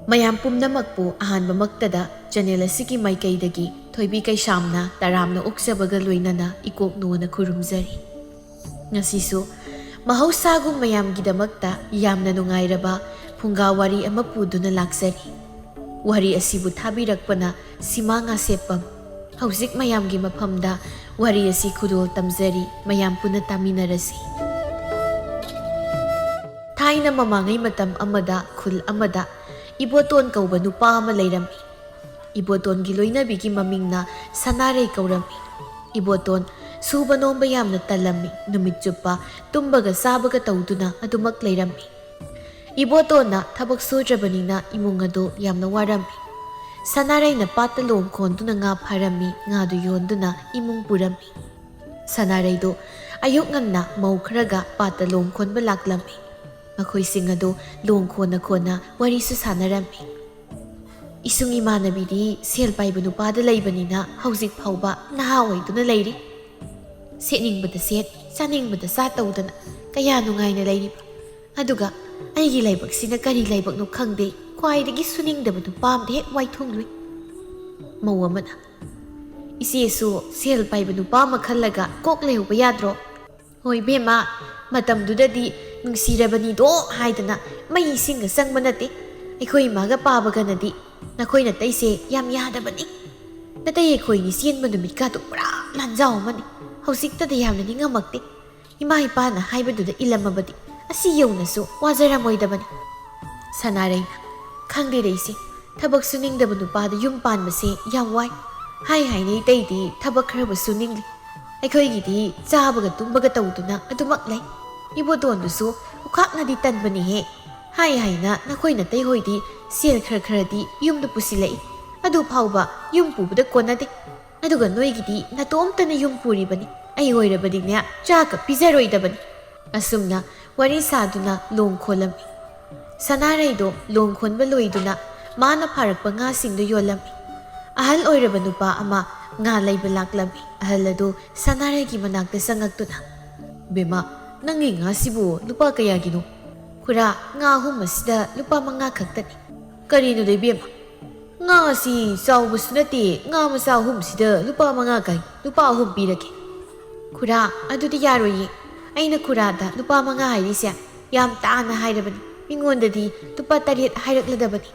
ꯃꯌꯥꯝ ꯄꯨꯝꯅꯃꯛꯄꯨ ꯑꯍꯥꯟꯕꯃꯛꯇꯗ ꯆꯦꯅꯦꯜ ꯑꯁꯤꯒꯤ ꯃꯥꯏꯀꯩꯗꯒꯤ ꯊꯣꯏꯕꯤ ꯀꯩꯁꯥꯝꯅ ꯇꯔꯥꯝꯅ ꯑꯣꯛꯆꯕꯒ ꯂꯣꯏꯅꯅ ꯏꯀꯣꯛꯅꯣꯅ ꯈꯨꯔꯨꯝꯖꯔꯤ꯫ ꯉꯁꯤꯁꯨ ꯃꯍꯧꯁꯥꯒꯨꯝ ꯃꯌꯥꯝꯒꯤꯗꯃꯛꯇ ꯌꯥꯝꯅ ꯅꯨꯡꯉꯥꯏꯔꯕ ꯐꯨꯡꯒꯥ ꯋꯥꯔꯤ ꯑꯃ ꯄꯨꯗꯨꯅ ꯂꯥꯛꯆꯔꯤ꯫ ꯋꯥꯔꯤ ꯑꯁꯤꯕꯨ ꯊꯥꯕꯤꯔꯛꯄꯅ ꯁꯤꯃꯥ ꯉꯥꯁꯦꯞꯄꯝ꯫ ꯍꯧꯖꯤꯛ ꯃꯌꯥꯝꯒꯤ ꯃꯐꯝꯗ ꯋꯥꯔꯤ ꯑꯁꯤ ꯈꯨꯗꯣꯜ ꯇꯝꯖꯔꯤ, ꯃꯌꯥꯝ ꯄꯨꯟꯅ ꯇꯥꯃꯤꯟꯅꯔꯁꯤ꯫ ꯊꯥꯏꯅ ꯃꯃꯥꯡꯉꯩ ꯃꯇꯝ ꯑꯃꯗ ꯈꯨꯜ ꯑꯃꯗ ꯏꯕꯣꯇꯣꯟ ꯀꯧꯕ ꯅꯨꯄꯥ ꯑꯃ ꯂꯩꯔꯝꯃꯤ꯫ ꯏꯕꯣꯇꯣꯟꯒꯤ ꯂꯣꯏꯅꯕꯤꯒꯤ ꯃꯃꯤꯡꯅ ꯁꯅꯥꯔꯩ ꯀꯧꯔꯝꯃꯤ꯫ ꯏꯕꯣꯇꯣꯟ ꯁꯨꯕ ꯅꯣꯝꯕ ꯌꯥꯝꯅ ꯇꯜꯂꯝꯃꯤ꯫ ꯅꯨꯃꯤꯠ ꯆꯨꯞꯄ ꯇꯨꯝꯕꯒ ꯆꯥꯕꯒ ꯇꯧꯗꯨꯅ ꯑꯗꯨꯃꯛ ꯂꯩꯔꯝꯃꯤ꯫ ꯏꯕꯣꯇꯣꯟꯅ ꯊꯕꯛ ꯁꯨꯗ꯭ꯔꯕꯅꯤꯅ ꯏꯃꯨꯡ ꯑꯗꯨ ꯌꯥꯝꯅ ꯋꯥꯔꯝꯃꯤ꯫ ꯁꯅꯥꯔꯩꯅ ꯄꯥꯠꯇ ꯂꯣꯡ ꯈꯣꯟꯗꯨꯅ ꯉꯥ ꯐꯥꯔꯝꯃꯤ, ꯉꯥꯗꯨ ꯌꯣꯟꯗꯨꯅ ꯏꯃꯨꯡ ꯄꯨꯔꯝꯃꯤ꯫ ꯁꯅꯥꯔꯩꯗꯨ ꯑꯌꯨꯛ ꯉꯟꯅ ꯃꯧ ꯈꯔꯒ ꯄꯥꯠꯇ ꯂꯣꯡ ꯈꯣꯟꯕ ꯂꯥꯛꯂꯝꯃꯤ꯫ ꯃꯈꯣꯏꯁꯤꯡ ꯑꯗꯨ ꯂꯣꯡ ꯈꯣꯟꯅ ꯈꯣꯟꯅ ꯋꯥꯔꯤꯁꯨ ꯁꯥꯟꯅꯔꯝꯃꯤ꯫ ꯏꯁꯨꯡ ꯏꯃꯥꯟꯅꯕꯤꯗꯤ ꯁꯦꯜ ꯄꯥꯏꯕ ꯅꯨꯄꯥꯗ ꯂꯩꯕꯅꯤꯅ ꯍꯧꯖꯤꯛ ꯐꯥꯎꯕ ꯅꯍꯥ ꯑꯣꯏꯗꯨꯅ ꯂꯩꯔꯤ꯫ ꯁꯦꯠꯅꯤꯡꯕꯗ ꯁꯦꯠ, ꯆꯥꯅꯤꯡꯕꯗ ꯆꯥ ꯇꯧꯗꯅ ꯀꯌꯥ ꯅꯨꯡꯉꯥꯏꯅ ꯂꯩꯔꯤꯕ꯫ ꯑꯗꯨꯒ ꯑꯩꯒꯤ ꯂꯥꯏꯕꯛꯁꯤꯅ ꯀꯔꯤ ꯂꯥꯏꯕꯛꯅꯣ ꯈꯪꯗꯦ, ꯈ꯭ꯋꯥꯏꯗꯒꯤ ꯁꯨꯅꯤꯡꯗꯕ ꯅꯨꯄꯥ ꯑꯃꯗ ꯍꯦꯛ ꯋꯥꯏꯊꯨꯡꯂꯨꯏ꯫ ꯃꯧ ꯑꯃꯅ, ꯏꯆꯦꯁꯨ ꯁꯦꯜ ꯄꯥꯏꯕ ꯅꯨꯄꯥ ꯑꯃ ꯈꯜꯂꯒ ꯀꯣꯛ ꯂꯩꯍꯧꯕ ꯌꯥꯗ꯭ꯔꯣ? ꯍꯣꯏ ꯕꯦꯝꯃ, ꯃꯇꯝꯗꯨꯗꯗꯤ ꯅꯨꯡꯁꯤꯔꯕꯅꯤꯗꯣ ꯍꯥꯏꯗꯅ ꯃꯩ ꯏꯁꯤꯡꯒ ꯆꯪꯕ ꯅꯠꯇꯦ꯫ ꯑꯩꯈꯣꯏ ꯏꯃꯥꯒ ꯄꯥꯕꯒꯅꯗꯤ ꯅꯈꯣꯏ ꯅꯇꯩꯁꯦ ꯌꯥꯝ ꯌꯥꯗꯕꯅꯤ꯫ ꯅꯇꯩ ꯑꯩꯈꯣꯏꯒꯤ ꯆꯦꯟꯕ ꯅꯨꯃꯤꯠꯀꯥꯗꯣ ꯄꯨꯔꯥ ꯂꯥꯟꯖꯥꯎ ꯑꯃꯅꯤ꯫ ꯍꯧꯖꯤꯛꯇꯗ ꯌꯥꯝꯅ ꯅꯤꯡꯉꯝꯃꯛꯇꯦ꯫ ꯏꯃꯥ ꯏꯄꯥꯅ ꯍꯥꯏꯕꯗꯨꯗ ꯏꯜꯂꯝꯃꯕꯗꯤ ꯑꯁꯤ ꯌꯧꯅꯁꯨ ꯋꯥꯖꯔꯝꯃꯣꯏꯗꯕꯅꯤ꯫ ꯁꯅꯥꯔꯩꯅ, ꯈꯪꯗꯦꯗ ꯏꯆꯦ, ꯊꯕꯛ ꯁꯨꯅꯤꯡꯗꯕ ꯅꯨꯄꯥꯗ ꯌꯨꯝ ꯄꯥꯟꯕꯁꯦ ꯌꯥꯝ ꯋꯥꯏ꯫ ꯍꯥꯏꯅꯩ ꯇꯩꯗꯤ ꯊꯕꯛ ꯈꯔꯕꯨ ꯁꯨꯅꯤꯡꯂꯤ꯫ ꯑꯩꯈꯣꯏꯒꯤꯗꯤ ꯆꯥꯕꯒ ꯇꯨꯝꯕꯒ ꯇꯧꯗꯨꯅ ꯑꯗꯨꯃꯛ ꯂꯩ꯫ ꯏꯕꯣꯇꯣꯟꯗꯨꯁꯨ ꯎꯈꯥꯛꯅꯗꯤ ꯇꯟꯕꯅꯤꯍꯦ꯫ ꯍꯥꯏꯅ ꯅꯈꯣꯏ ꯅꯇꯩ ꯍꯣꯏꯗꯤ ꯁꯦꯜ ꯈꯔꯗꯤ ꯌꯨꯝꯗ ꯄꯨꯁꯤꯜꯂꯛꯏ꯫ ꯑꯗꯨ ꯐꯥꯎꯕ ꯌꯨꯝ ꯄꯨꯕꯗ ꯀꯣꯟꯅꯗꯦ꯫ ꯑꯗꯨꯒ ꯅꯣꯏꯒꯤꯗꯤ ꯅꯇꯣꯝꯇꯅ ꯌꯨꯝ ꯄꯨꯔꯤꯕꯅꯤ꯫ ꯑꯩ ꯑꯣꯏꯔꯕꯗꯤꯅꯦ ꯆꯥꯛꯀ ꯄꯤꯖꯔꯣꯏꯗꯕꯅꯤ꯫ ꯑꯁꯨꯝꯅ ꯋꯥꯔꯤ ꯁꯥꯗꯨꯅ ꯂꯣꯡ ꯈꯣꯜꯂꯝꯃꯤ꯫ ꯁꯅꯥꯔꯩꯗꯣ ꯂꯣꯡ ꯈꯣꯟꯕ ꯂꯣꯏꯗꯨꯅ ꯃꯥꯅ ꯐꯥꯔꯛꯄ ꯉꯥꯁꯤꯡꯗꯨ ꯌꯣꯜꯂꯝꯃꯤ꯫ ꯑꯍꯜ ꯑꯣꯏꯔꯕ ꯅꯨꯄꯥ ꯑꯃ ꯉꯥ ꯂꯩꯕ ꯂꯥꯛꯂꯝꯃꯤ꯫ ꯑꯍꯜ ꯑꯗꯨ ꯁꯅꯥꯔꯩꯒꯤ ꯃꯅꯥꯛꯇ ꯆꯪꯉꯛꯇꯨꯅ, ꯕꯦꯝꯃ, ꯅꯪꯒꯤ ꯉꯥꯁꯤꯕꯨ ꯂꯨꯄꯥ ꯀꯌꯥꯒꯤꯅꯣ? ꯈꯨꯔꯥ, ꯉꯥ 3 ꯑꯁꯤꯗ ꯂꯨꯄꯥ 5 ꯈꯛꯇꯅꯤ꯫ ꯀꯔꯤꯅꯣꯗ ꯏꯕꯦꯝꯃ, ꯉꯥ ꯑꯁꯤ ꯆꯥꯎꯕꯁꯨ ꯅꯠꯇꯦ, ꯉꯥ ꯃꯆꯥ 3ꯁꯤꯗ ꯂꯨꯄꯥ 5 ꯀꯥꯏ, ꯂꯨꯄꯥ 3 ꯄꯤꯔꯒꯦ꯫ ꯈꯨꯔꯥ, ꯑꯗꯨꯗꯤ ꯌꯥꯔꯣꯏꯌꯦ꯫ ꯑꯩꯅ ꯈꯨꯔꯥꯗ ꯂꯨꯄా 5 ꯍꯥꯏꯔꯤꯁꯦ ꯌꯥꯝ ꯇꯥꯅ ꯍꯥꯏꯔꯕꯅꯤ꯫ ꯃꯤꯉꯣꯟꯗꯗꯤ ꯂꯨꯄꯥ 9 ꯍꯥꯏꯔꯛꯂꯗꯕꯅꯤ꯫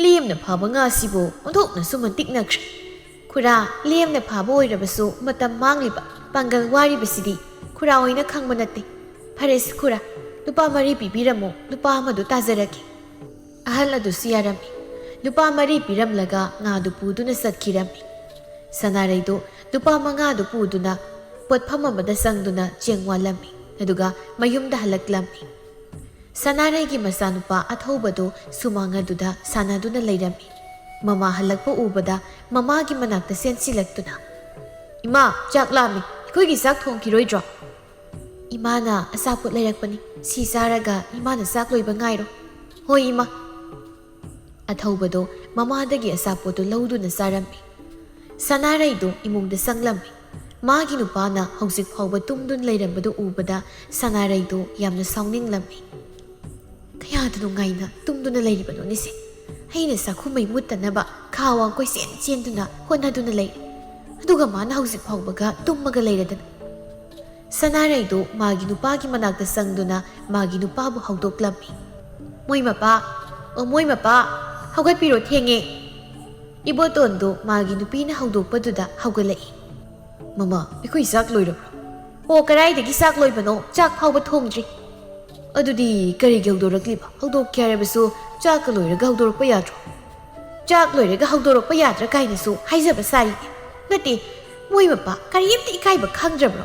ꯂꯦꯝꯅ ꯐꯥꯕ ꯉꯥꯁꯤꯕꯨ ꯑꯣꯟꯊꯣꯛꯅꯁꯨ ꯃꯟꯇꯤꯛꯅꯈ꯭ꯔꯦ꯫ ꯈꯨꯔꯥ, ꯂꯦꯝꯅ ꯐꯥꯕ ꯑꯣꯏꯔꯕꯁꯨ ꯃꯇꯝ ꯃꯥꯡꯂꯤꯕ, ꯄꯥꯡꯒꯜ ꯋꯥꯔꯤꯕꯁꯤꯗꯤ ꯈꯨꯔꯥ ꯍꯣꯏꯅ ꯈꯪꯕ ꯅꯠꯇꯦ꯫ ꯐꯔꯦꯁꯤ ꯈꯨꯔꯥ, ꯂꯨꯄꯥ 4 ꯄꯤꯕꯤꯔꯝꯃꯣ, ꯂꯨꯄꯥ 1ꯗꯨ ꯇꯥꯖꯔꯒꯦ꯫ ꯑꯍꯜ ꯑꯗꯨꯁꯨ ያረꯝꯃꯤ꯫ ꯂꯨꯄꯥ 4 ꯄꯤꯔꯝꯂꯒ ꯉꯥꯗꯨ ꯄꯨꯗꯨꯅ ꯆꯠꯈꯤꯔꯝꯃꯤ꯫ ꯁꯅꯥꯔꯩꯗꯨ ꯂꯨꯄꯥ 5ꯗꯨ ꯄꯨꯗꯨꯅ ꯄꯣꯠꯐꯝ ꯑꯃꯗ ꯆꯪꯗꯨꯅ ꯆꯦꯡ ꯋꯥꯜꯂꯝꯃꯤ, ꯑꯗꯨꯒ ꯃꯌꯨꯝꯗ ꯍꯜꯂꯛꯂꯝꯃꯤ꯫ ꯁꯅꯥꯔꯩꯒꯤ ꯃꯆꯥꯅꯨꯄꯥ ꯑꯊꯧꯕꯗꯨ ꯁꯨꯃꯥꯡ ꯑꯗꯨꯗ ꯁꯥꯟꯅꯗꯨꯅ ꯂꯩꯔꯝꯃꯤ꯫ ꯃꯃꯥ ꯍꯜꯂꯛꯄ ꯎꯕꯗ ꯃꯃꯥꯒꯤ ꯃꯅꯥꯛꯇ ꯆꯦꯟꯁꯤꯜꯂꯛꯇꯨꯅ, ꯏꯃꯥ, ꯆꯥꯛ ꯂꯥꯝꯃꯤ, ꯑꯩꯈꯣꯏꯒꯤ ꯆꯥꯛ ꯊꯣꯡꯈꯤꯔꯣꯏꯗ꯭ꯔꯣ? ꯏꯃꯥꯅ ꯑꯆꯥꯄꯣꯠ ꯂꯩꯔꯛꯄꯅꯤ, ꯁꯤ ꯆꯥꯔꯒ ꯏꯃꯥꯅ ꯆꯥꯛ ꯂꯣꯏꯕ ꯉꯥꯏꯔꯣ꯫ ꯍꯣꯏ ꯏꯃꯥ꯫ ꯑꯊꯧꯕꯗꯣ ꯃꯃꯥꯗꯒꯤ ꯑꯆꯥꯄꯣꯠꯇꯨ ꯂꯧꯗꯨꯅ ꯆꯥꯔꯝꯃꯤ꯫ ꯁꯅꯥꯔꯩꯗꯨ ꯏꯃꯨꯡꯗ ꯆꯪꯂꯝꯃꯤ꯫ ꯃꯥꯒꯤ ꯅꯨꯄꯥꯅ ꯍꯧꯖꯤꯛ ꯐꯥꯎꯕ ꯇꯨꯝꯗꯨꯅ ꯂꯩꯔꯝꯕꯗꯨ ꯎꯕꯗ ꯁꯅꯥꯔꯩꯗꯨ ꯌꯥꯝꯅ ꯁꯥꯎꯅꯤꯡꯂꯝꯃꯤ꯫ ꯀꯌꯥꯗ ꯅꯨꯡꯉꯥꯏꯅ ꯇꯨꯝꯗꯨꯅ ꯂꯩꯔꯤꯕꯅꯣꯅꯤꯁꯦ꯫ ꯑꯩꯅ ꯆꯥꯛꯈꯨꯝꯃꯩ ꯃꯨꯠꯇꯅꯕ ꯈꯥ ꯋꯥꯡꯈꯣꯏ ꯆꯦꯟꯗꯨꯅ ꯍꯣꯠꯅꯗꯨꯅ ꯂꯩꯔꯤ, ꯑꯗꯨꯒ ꯃꯥꯅ ꯍꯧꯖꯤꯛ ꯐꯥꯎꯕꯒ ꯇꯨꯝꯃꯒ ꯂꯩꯔꯗꯅ꯫ ꯁꯅꯥꯔꯩꯗꯨ ꯃꯥꯒꯤ ꯅꯨꯄꯥꯒꯤ ꯃꯅꯥꯛꯇ ꯆꯪꯗꯨꯅ ꯃꯥꯒꯤ ꯅꯨꯄꯥꯕꯨ ꯍꯧꯗꯣꯛꯂꯝꯃꯤ꯫ ꯃꯣꯏ ꯃꯄꯥ, ꯃꯣꯏ ꯃꯄꯥ, ꯍꯧꯒꯠꯄꯤꯔꯣ, ꯊꯦꯡꯉꯦ꯫ ꯏꯕꯣꯇꯣꯟꯗꯨ ꯃꯥꯒꯤ ꯅꯨꯄꯤꯅ ꯍꯧꯗꯣꯛꯄꯗꯨꯗ ꯍꯧꯒꯠꯂꯛꯏ꯫ ꯃꯃꯥ, ꯑꯩꯈꯣꯏ ꯆꯥꯛ ꯂꯣꯏꯔꯕ꯭ꯔꯣ? ꯑꯣ, ꯀꯗꯥꯏꯗꯒꯤ ꯆꯥꯛ ꯂꯣꯏꯕꯅꯣ, ꯆꯥꯛ ꯐꯥꯎꯕ ꯊꯣꯡꯗ꯭ꯔꯤ꯫ ꯑꯗꯨꯗꯤ ꯀꯔꯤꯒꯤ ꯍꯧꯗꯣꯔꯛꯂꯤꯕ? ꯍꯧꯗꯣꯛꯀꯦ ꯍꯥꯏꯔꯕꯁꯨ ꯆꯥꯛꯀ ꯂꯣꯏꯔꯒ ꯍꯧꯗꯣꯔꯛꯄ ꯌꯥꯗ꯭ꯔꯣ? ꯆꯥꯛ ꯂꯣꯏꯔꯒ ꯍꯧꯗꯣꯔꯛꯄ ꯌꯥꯗ꯭ꯔꯥ ꯀꯥꯏꯅꯁꯨ ꯍꯥꯏꯖꯕ ꯁꯥꯔꯤꯅꯦ꯫ ꯅꯠꯇꯦ, ꯃꯣꯏ ꯃꯄꯥ, ꯀꯔꯤꯝꯇ ꯏꯀꯥꯏꯕ ꯈꯪꯗ꯭ꯔꯕ꯭ꯔꯣ?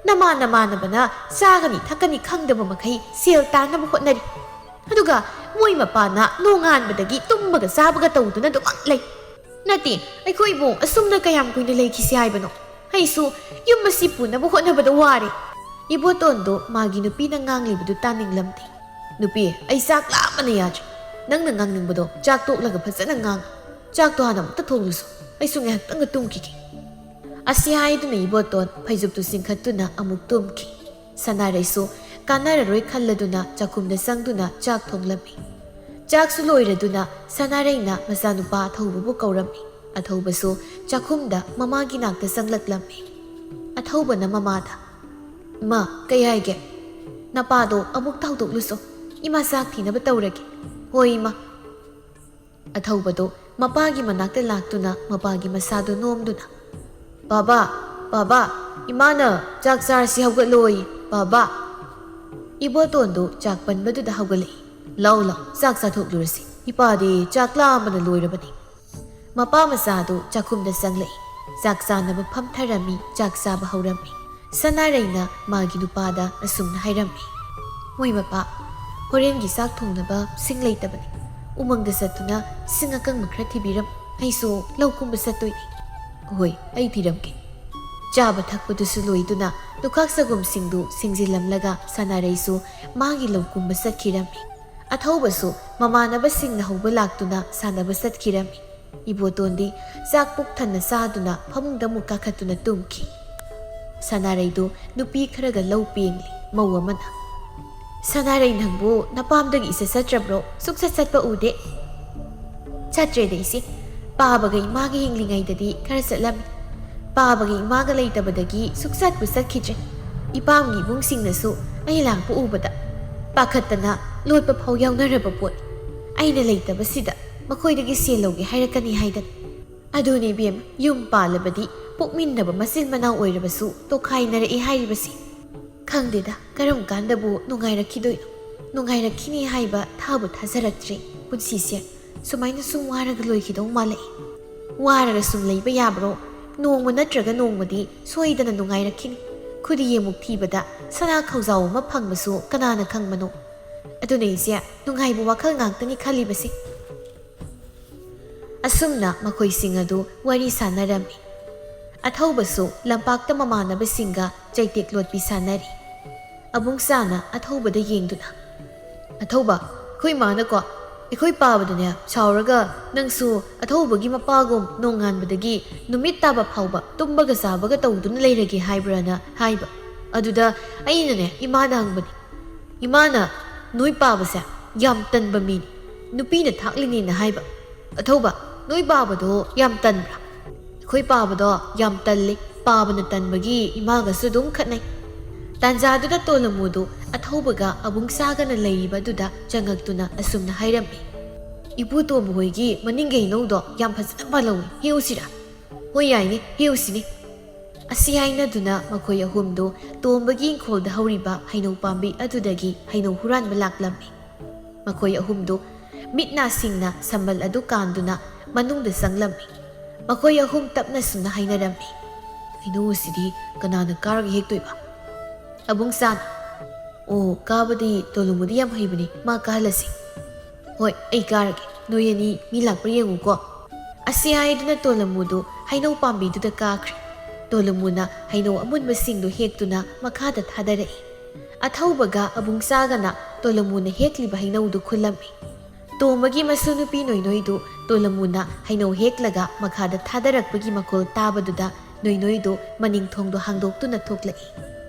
ꯅꯃꯥꯟꯅꯕꯅ ꯆꯥꯒꯅꯤ ꯊꯛꯀꯅꯤ ꯈꯪꯗꯕ ꯃꯈꯩ ꯁꯦꯜ ꯇꯥꯟꯅꯕ ꯍꯣꯠꯅꯔꯤ, ꯑꯗꯨꯒ ꯃꯣꯏ ꯃꯄꯥꯅ ꯅꯣꯡꯉꯥꯟꯕꯗꯒꯤ ꯇꯨꯝꯕꯒ ꯆꯥꯕꯒ ꯇꯧꯗꯨꯅ ꯑꯗꯨꯃꯛ ꯂꯩ꯫ ꯅꯠꯇꯦ, ꯑꯩꯈꯣꯏꯕꯨ ꯑꯁꯨꯝꯅ ꯀꯌꯥꯝ ꯀꯨꯏꯅ ꯂꯩꯈꯤꯁꯤ ꯍꯥꯏꯕꯅꯣ? ꯑꯩꯁꯨ ꯌꯨꯝ ꯑꯁꯤ ꯄꯨꯅꯕ ꯍꯣꯠꯅꯕꯗ ꯋꯥꯔꯦ꯫ ꯏꯕꯣꯇꯣꯟꯗꯣ ꯃꯥꯒꯤ ꯅꯨꯄꯤꯅ ꯉꯥꯡꯂꯤꯕꯗꯨ ꯇꯥꯅꯤꯡꯂꯝꯗꯦ꯫ ꯅꯨꯄꯤ, ꯑꯩ ꯆꯥꯛ ꯂꯥꯝꯕꯅ ꯌꯥꯗ꯭ꯔꯦ꯫ ꯅꯪꯅ ꯉꯥꯡꯅꯤꯡꯕꯗꯣ ꯆꯥꯛ ꯇꯣꯛꯂꯒ ꯐꯖꯅ ꯉꯥꯡꯉꯨ꯫ ꯆꯥꯛꯇꯣ ꯍꯥꯟꯅ ꯑꯃꯨꯛꯇ ꯊꯣꯡꯂꯨꯁꯨ, ꯑꯩꯁꯨ ꯉꯥꯏꯍꯥꯛꯇꯪꯒ ꯇꯨꯝꯈꯤꯒꯦ꯫ ꯑꯁꯤ ꯍꯥꯏꯗꯨꯅ ꯏꯕꯣꯇꯣꯟ ꯐꯩꯖꯨꯞꯇꯨ ꯆꯤꯡꯈꯠꯇꯨꯅ ꯑꯃꯨꯛ ꯇꯨꯝꯈꯤ꯫ ꯁꯅꯥꯔꯩꯁꯨ ꯀꯥꯟꯅꯔꯔꯣꯏ ꯈꯜꯂꯗꯨꯅ ꯆꯥꯛꯈꯨꯝꯗ ꯆꯪꯗꯨꯅ ꯆꯥꯛ ꯊꯣꯡꯂꯝꯃꯤ꯫ ꯆꯥꯛꯁꯨ ꯂꯣꯏꯔꯗꯨꯅ ꯁꯅꯥꯔꯩꯅ ꯃꯆꯥꯅꯨꯄꯥ ꯑꯊꯧꯕꯕꯨ ꯀꯧꯔꯝꯃꯤ꯫ ꯑꯊꯧꯕꯁꯨ ꯆꯥꯛꯈꯨꯝꯗ ꯃꯃꯥꯒꯤ ꯅꯥꯛꯇ ꯆꯪꯂꯛꯂꯝꯃꯤ꯫ ꯑꯊꯧꯕꯅ ꯃꯃꯥꯗ "ꯏꯃꯥ, ꯀꯩ ꯍꯥꯏꯒꯦ? ꯅꯄꯥꯗꯣ ꯑꯃꯨꯛ ꯊꯧꯗꯣꯛꯂꯨꯁꯣ, ꯏꯃꯥ ꯆꯥꯛ ꯊꯤꯅꯕ ꯇꯧꯔꯒꯦ." "ꯍꯣꯏ ꯏꯃꯥ." ꯑꯊꯧꯕꯗꯣ ꯃꯄꯥꯒꯤ ꯃꯅꯥꯛꯇ ꯂꯥꯛꯇꯨꯅ ꯃꯄꯥꯒꯤ ꯃꯁꯥꯗꯨ ꯅꯣꯝꯗꯨꯅ "ꯕꯥꯕꯥ, ꯕꯥꯕꯥ, ꯏꯃꯥꯅ ꯆꯥꯛ ꯆꯥꯔꯁꯤ ꯍꯧꯒꯠꯂꯣꯌꯦ, ꯕꯥꯕꯥ." ꯏꯕꯣꯇꯣꯟꯗꯨ ꯆꯥꯛ ꯄꯟꯕꯗꯨꯗ ꯍꯧꯒꯠꯂꯛꯏ꯫ "ꯂꯥꯎ ꯂꯥꯎ, ꯆꯥꯛ ꯆꯥꯊꯣꯛꯂꯨꯔꯁꯤ, ꯏꯄꯥꯗꯤ ꯆꯥꯛ ꯂꯥꯝꯕꯅ ꯂꯣꯏꯔꯕꯅꯤ." ꯃꯄꯥ ꯃꯆꯥꯗꯨ ꯆꯥꯛꯈꯨꯝꯗ ꯆꯪꯂꯛꯏ꯫ ꯆꯥꯛ ꯆꯥꯅꯕ ꯐꯝꯊꯔꯝꯃꯤ, ꯆꯥꯛ ꯆꯥꯕ ꯍꯧꯔꯝꯃꯤ꯫ ꯁꯅꯥꯔꯩꯅ ꯃꯥꯒꯤ ꯅꯨꯄꯥꯗ ꯑꯁꯨꯝꯅ ꯍꯥꯏꯔꯝꯃꯤ: "ꯍꯣꯏ ꯃꯄꯥ, ꯍꯣꯔꯦꯟꯒꯤ ꯆꯥꯛ ꯊꯣꯡꯅꯕ ꯁꯤꯡ ꯂꯩꯇꯕꯅꯤ. ꯎꯃꯪꯗ ꯆꯠꯇꯨꯅ ꯁꯤꯡ ꯑꯀꯪꯕ ꯈꯔ ꯊꯤꯕꯤꯔꯝ, ꯑꯩꯁꯨ ꯂꯧ ꯀꯨꯝꯕ ꯆꯠꯇꯣꯏꯅꯤ." "ꯍꯣꯏ, ꯑꯩ ꯊꯤꯔꯝꯒꯦ." ꯆꯥꯕ ꯊꯛꯄꯗꯨꯁꯨ ꯂꯣꯏꯗꯨꯅ ꯂꯨꯈꯥꯛ ꯆꯒꯨꯝꯁꯤꯡꯗꯨ ꯁꯤꯡꯖꯤꯜꯂꯝꯂꯒ ꯁꯅꯥꯔꯩꯁꯨ ꯃꯥꯒꯤ ꯂꯧ ꯀꯨꯝꯕ ꯆꯠꯈꯤꯔꯝꯃꯤ꯫ ꯑꯊꯧꯕꯁꯨ ꯃꯃꯥꯟꯅꯕꯁꯤꯡꯅ ꯍꯧꯕ ꯂꯥꯛꯇꯨꯅ ꯁꯥꯟꯅꯕ ꯆꯠꯈꯤꯔꯝꯃꯤ꯫ ꯏꯕꯣꯇꯣꯟꯗꯤ ꯆꯥꯛ ꯄꯨꯛ ꯊꯟꯅ ꯆꯥꯗꯨꯅ ꯐꯃꯨꯡꯗ ꯑꯃꯨꯛ ꯀꯥꯈꯠꯇꯨꯅ ꯇꯨꯝꯈꯤ꯫ ꯁꯅꯥꯔꯩꯗꯨ ꯅꯨꯄꯤ ꯈꯔꯒ ꯂꯧ ꯄꯦꯡꯂꯤ꯫ ꯃꯧ ꯑꯃꯅ "ꯁꯅꯥꯔꯩ, ꯅꯪꯕꯨ ꯅꯄꯥꯝꯗꯒꯤ ꯏꯆꯠ ꯆꯠꯇ꯭ꯔꯕ꯭ꯔꯣ? ꯁꯨꯛꯆꯠ ꯆꯠꯄ ꯎꯗꯦ." "ꯆꯠꯇ꯭ꯔꯦꯗ ꯏꯆꯦ, ꯄꯥꯕꯒ ꯏꯃꯥꯒ ꯍꯤꯡꯂꯤꯉꯩꯗꯗꯤ ꯈꯔ ꯆꯠꯂꯝꯃꯤ. ꯄꯥꯕꯒ ꯏꯃꯥꯒ ꯂꯩꯇꯕꯗꯒꯤ ꯁꯨꯛꯆꯠꯄꯨ ꯆꯠꯈꯤꯗ꯭ꯔꯦ. ꯏꯄꯥꯝꯒꯤ ꯏꯕꯨꯡꯁꯤꯡꯅꯁꯨ ꯑꯩ ꯂꯥꯛꯄ ꯎꯕꯗ ꯄꯥꯈꯠꯇꯅ ꯂꯣꯠꯄ ꯐꯥꯎ ꯌꯥꯎꯅꯔꯕ ꯄꯣꯠꯅꯤ. ꯑꯩꯅ ꯂꯩꯇꯕꯁꯤꯗ ꯃꯈꯣꯏꯗꯒꯤ ꯁꯦꯜ ꯂꯧꯒꯦ ꯍꯥꯏꯔꯛꯀꯅꯤ ꯍꯥꯏꯗꯅ. ꯑꯗꯨꯅꯦ ꯏꯕꯦꯝ, ꯌꯨꯝ ꯄꯥꯜꯂꯕꯗꯤ ꯄꯣꯛꯃꯤꯟꯅꯕ ꯃꯆꯤꯟ ꯃꯅꯥꯎ ꯑꯣꯏꯔꯕꯁꯨ ꯇꯣꯈꯥꯏꯅꯔꯛꯏ ꯍꯥꯏꯔꯤꯕꯁꯤ. ꯈꯪꯗꯦꯗ ꯀꯔꯝ ꯀꯥꯟꯗꯕꯨ ꯅꯨꯡꯉꯥꯏꯔꯛꯈꯤꯗꯣꯏꯅꯣ. ꯅꯨꯡꯉꯥꯏꯔꯛꯈꯤꯅꯤ ꯍꯥꯏꯕ ꯊꯥꯕꯨ ꯊꯥꯖꯔꯛꯇ꯭ꯔꯦ. ꯄꯨꯟꯁꯤꯁꯦ ꯁꯨꯃꯥꯏꯅ ꯁꯨꯝ ꯋꯥꯔꯒ ꯂꯣꯏꯈꯤꯗꯧ ꯃꯥꯜꯂꯛꯏ. ꯋꯥꯔꯒ ꯁꯨꯝ ꯂꯩꯕ ꯌꯥꯕ꯭ꯔꯣ? ꯅꯣꯡꯃ ꯅꯠꯇ꯭ꯔꯒ ꯅꯣꯡꯃꯗꯤ ꯁꯣꯏꯗꯅ ꯅꯨꯡꯉꯥꯏꯔꯛꯈꯤꯅꯤ. ꯈꯨꯗꯤꯌꯦꯃꯨꯛ ꯊꯤꯕꯗ ꯁꯅꯥ ꯈꯧꯖꯥꯎ ꯑꯃ ꯐꯪꯕꯁꯨ ꯀꯅꯥꯅ ꯈꯪꯕꯅꯣ? ꯑꯗꯨꯅ ꯏꯆꯦ, ꯅꯨꯡꯉꯥꯏꯕ ꯋꯥꯈꯜ ꯉꯥꯛꯇꯅꯤ ꯈꯜꯂꯤꯕꯁꯤ." ꯑꯁꯨꯝꯅ ꯃꯈꯣꯏꯁꯤꯡ ꯑꯗꯨ ꯋꯥꯔꯤ ꯁꯥꯟꯅꯔꯝꯃꯤ꯫ ꯑꯊꯧꯕꯁꯨ ꯂꯝꯄꯥꯛꯇ ꯃꯃꯥꯟꯅꯕꯁꯤꯡꯒ ꯆꯩꯇꯦꯛ ꯂꯣꯠꯄꯤ ꯁꯥꯟꯅꯔꯤ꯫ ꯑꯕꯨꯡꯆꯥꯅ ꯑꯊꯧꯕꯗ ꯌꯦꯡꯗꯨꯅ "ꯑꯊꯧꯕ, ꯑꯩꯈꯣꯏ ꯃꯥꯅꯀꯣ ꯑꯩꯈꯣꯏ ꯄꯥꯕꯗꯅꯦ ꯁꯥꯎꯔꯒ ꯅꯪꯁꯨ ꯑꯊꯧꯕꯒꯤ ꯃꯄꯥꯒꯨꯝ ꯅꯣꯡꯉꯥꯟꯕꯗꯒꯤ ꯅꯨꯃꯤꯠ ꯇꯥꯕ ꯐꯥꯎꯕ ꯇꯨꯝꯕꯒ ꯆꯥꯕꯒ ꯇꯧꯗꯨꯅ ꯂꯩꯔꯒꯦ ꯍꯥꯏꯕ꯭ꯔꯥꯅ ꯍꯥꯏꯕ. ꯑꯗꯨꯗ ꯑꯩꯅꯅꯦ ꯏꯃꯥꯗ ꯍꯪꯕꯅꯤ. ꯏꯃꯥꯅ ꯅꯣꯏ ꯄꯥꯕꯁꯦ ꯌꯥꯝ ꯇꯟꯕ ꯃꯤꯅꯤ, ꯅꯨꯄꯤꯅ ꯊꯥꯛꯂꯤꯅꯦꯅ ꯍꯥꯏꯕ. ꯑꯊꯧꯕ, ꯅꯣꯏ ꯄꯥꯕꯗꯣ ꯌꯥꯝ ꯇꯟꯕ꯭ꯔꯥ?" "ꯑꯩꯈꯣই ꯄꯥꯕꯗꯣ ꯌꯥꯝ ꯇꯜꯂꯤ. ꯄꯥꯕꯅ ꯇꯟꯕꯒꯤ ꯏꯃꯥꯒꯁꯨ ꯑꯗꯨꯝ ꯈꯠꯅꯩ." ꯇꯥꯟꯖꯥꯗꯨꯗ ꯇꯣꯂꯃꯨꯗꯨ ꯑꯊꯧꯕꯒ ꯑꯕꯨꯡꯆꯥꯒꯅ ꯂꯩꯔꯤꯕꯗꯨꯗ ꯆꯪꯉꯛꯇꯨꯅ ꯑꯁꯨꯝꯅ ꯍꯥꯏꯔꯝꯃꯤ: "ꯏꯄꯨꯇꯣꯝꯕ ꯍꯣꯏꯒꯤ ꯃꯅꯤꯡꯒꯤ ꯍꯩꯅꯧꯗꯣ ꯌꯥꯝ ꯐꯖꯅ ꯄꯥꯜꯍꯧꯏ. ꯍꯦꯛꯎꯁꯤꯔꯥ?" "ꯍꯣꯏ ꯌꯥꯏꯅꯦ, ꯍꯦꯛꯎꯁꯤꯅꯦ." ꯑꯁꯤ ꯍꯥꯏꯅꯗꯨꯅ ꯃꯈꯣꯏ ꯑꯍꯨꯝꯗꯨ ꯇꯣꯝꯕꯒꯤ ꯏꯪꯈꯣꯜꯗ ꯍꯧꯔꯤꯕ ꯍꯩꯅꯧ ꯄꯥꯝꯕꯤ ꯑꯗꯨꯗꯒꯤ ꯍꯩꯅꯧ ꯍꯨꯔꯥꯟꯕ ꯂꯥꯛꯂꯝꯃꯤ꯫ ꯃꯈꯣꯏ ꯑꯍꯨꯝꯗꯨ ꯃꯤꯠ ꯅꯥ ꯁꯤꯡꯅ ꯁꯝꯕꯜ ꯑꯗꯨ ꯀꯥꯟꯗꯨꯅ ꯃꯅꯨꯡꯗ ꯆꯪꯂꯝꯃꯤ꯫ ꯃꯈꯣꯏ ꯑꯍꯨꯝ ꯇꯞꯅ ꯁꯨꯝꯅ ꯍꯥꯏꯅꯔꯝꯃꯤ: "ꯍꯩꯅꯧ ꯑꯁꯤꯗꯤ ꯀꯅꯥꯅ ꯀꯥꯔꯒ ꯍꯦꯛꯇꯣꯏꯕ?" ꯑꯕꯨꯡꯆꯥꯅ "ꯑꯣ, ꯀꯥꯕꯗꯤ ꯇꯣꯂꯨꯃꯨꯗꯤ ꯌꯥꯝ ꯍꯩꯕꯅꯤ, ꯃꯥ ꯀꯥꯍꯜꯂꯁꯤ." "ꯍꯣꯏ, ꯑꯩ ꯀꯥꯔꯒꯦ. ꯅꯣꯏ ꯑꯅꯤ ꯃꯤ ꯂꯥꯛꯄ꯭ꯔꯥ ꯌꯦꯡꯉꯨꯀꯣ." ꯑꯁꯤ ꯍꯥꯏꯗꯨꯅ ꯇꯣꯂꯃꯨꯗꯨ ꯍꯩꯅꯧ ꯄꯥꯝꯕꯤꯗꯨꯗ ꯀꯥꯈ꯭ꯔꯦ꯫ ꯇꯣꯂꯃꯨꯅ ꯍꯩꯅꯧ ꯑꯃꯨꯟꯕꯁꯤꯡꯗꯨ ꯍꯦꯛꯇꯨꯅ ꯃꯈꯥꯗ ꯊꯥꯗꯔꯛꯏ꯫ ꯑꯊꯧꯕꯒ ꯑꯕꯨꯡꯆꯥꯒꯅ ꯇꯣꯂꯃꯨꯅ ꯍꯦꯛꯂꯤꯕ ꯍꯩꯅꯧꯗꯨ ꯈꯨꯜꯂꯝꯃꯤ꯫ ꯇꯣꯝꯕꯒꯤ ꯃꯁꯨꯅꯨꯄꯤ ꯅꯣꯏꯅꯣꯏꯗꯨ ꯇꯣꯂꯃꯨꯅ ꯍꯩꯅꯧ ꯍꯦꯛꯂꯒ ꯃꯈꯥꯗ ꯊꯥꯗꯔꯛꯄꯒꯤ ꯃꯈꯣꯜ ꯇꯥꯕꯗꯨꯗ ꯅꯣꯏꯅꯣꯏꯗꯨ ꯃꯅꯤꯡ ꯊꯣꯡꯗꯣ ꯍꯥꯡꯗꯣꯛꯇꯨꯅ ꯊꯣꯛꯂꯛꯏ꯫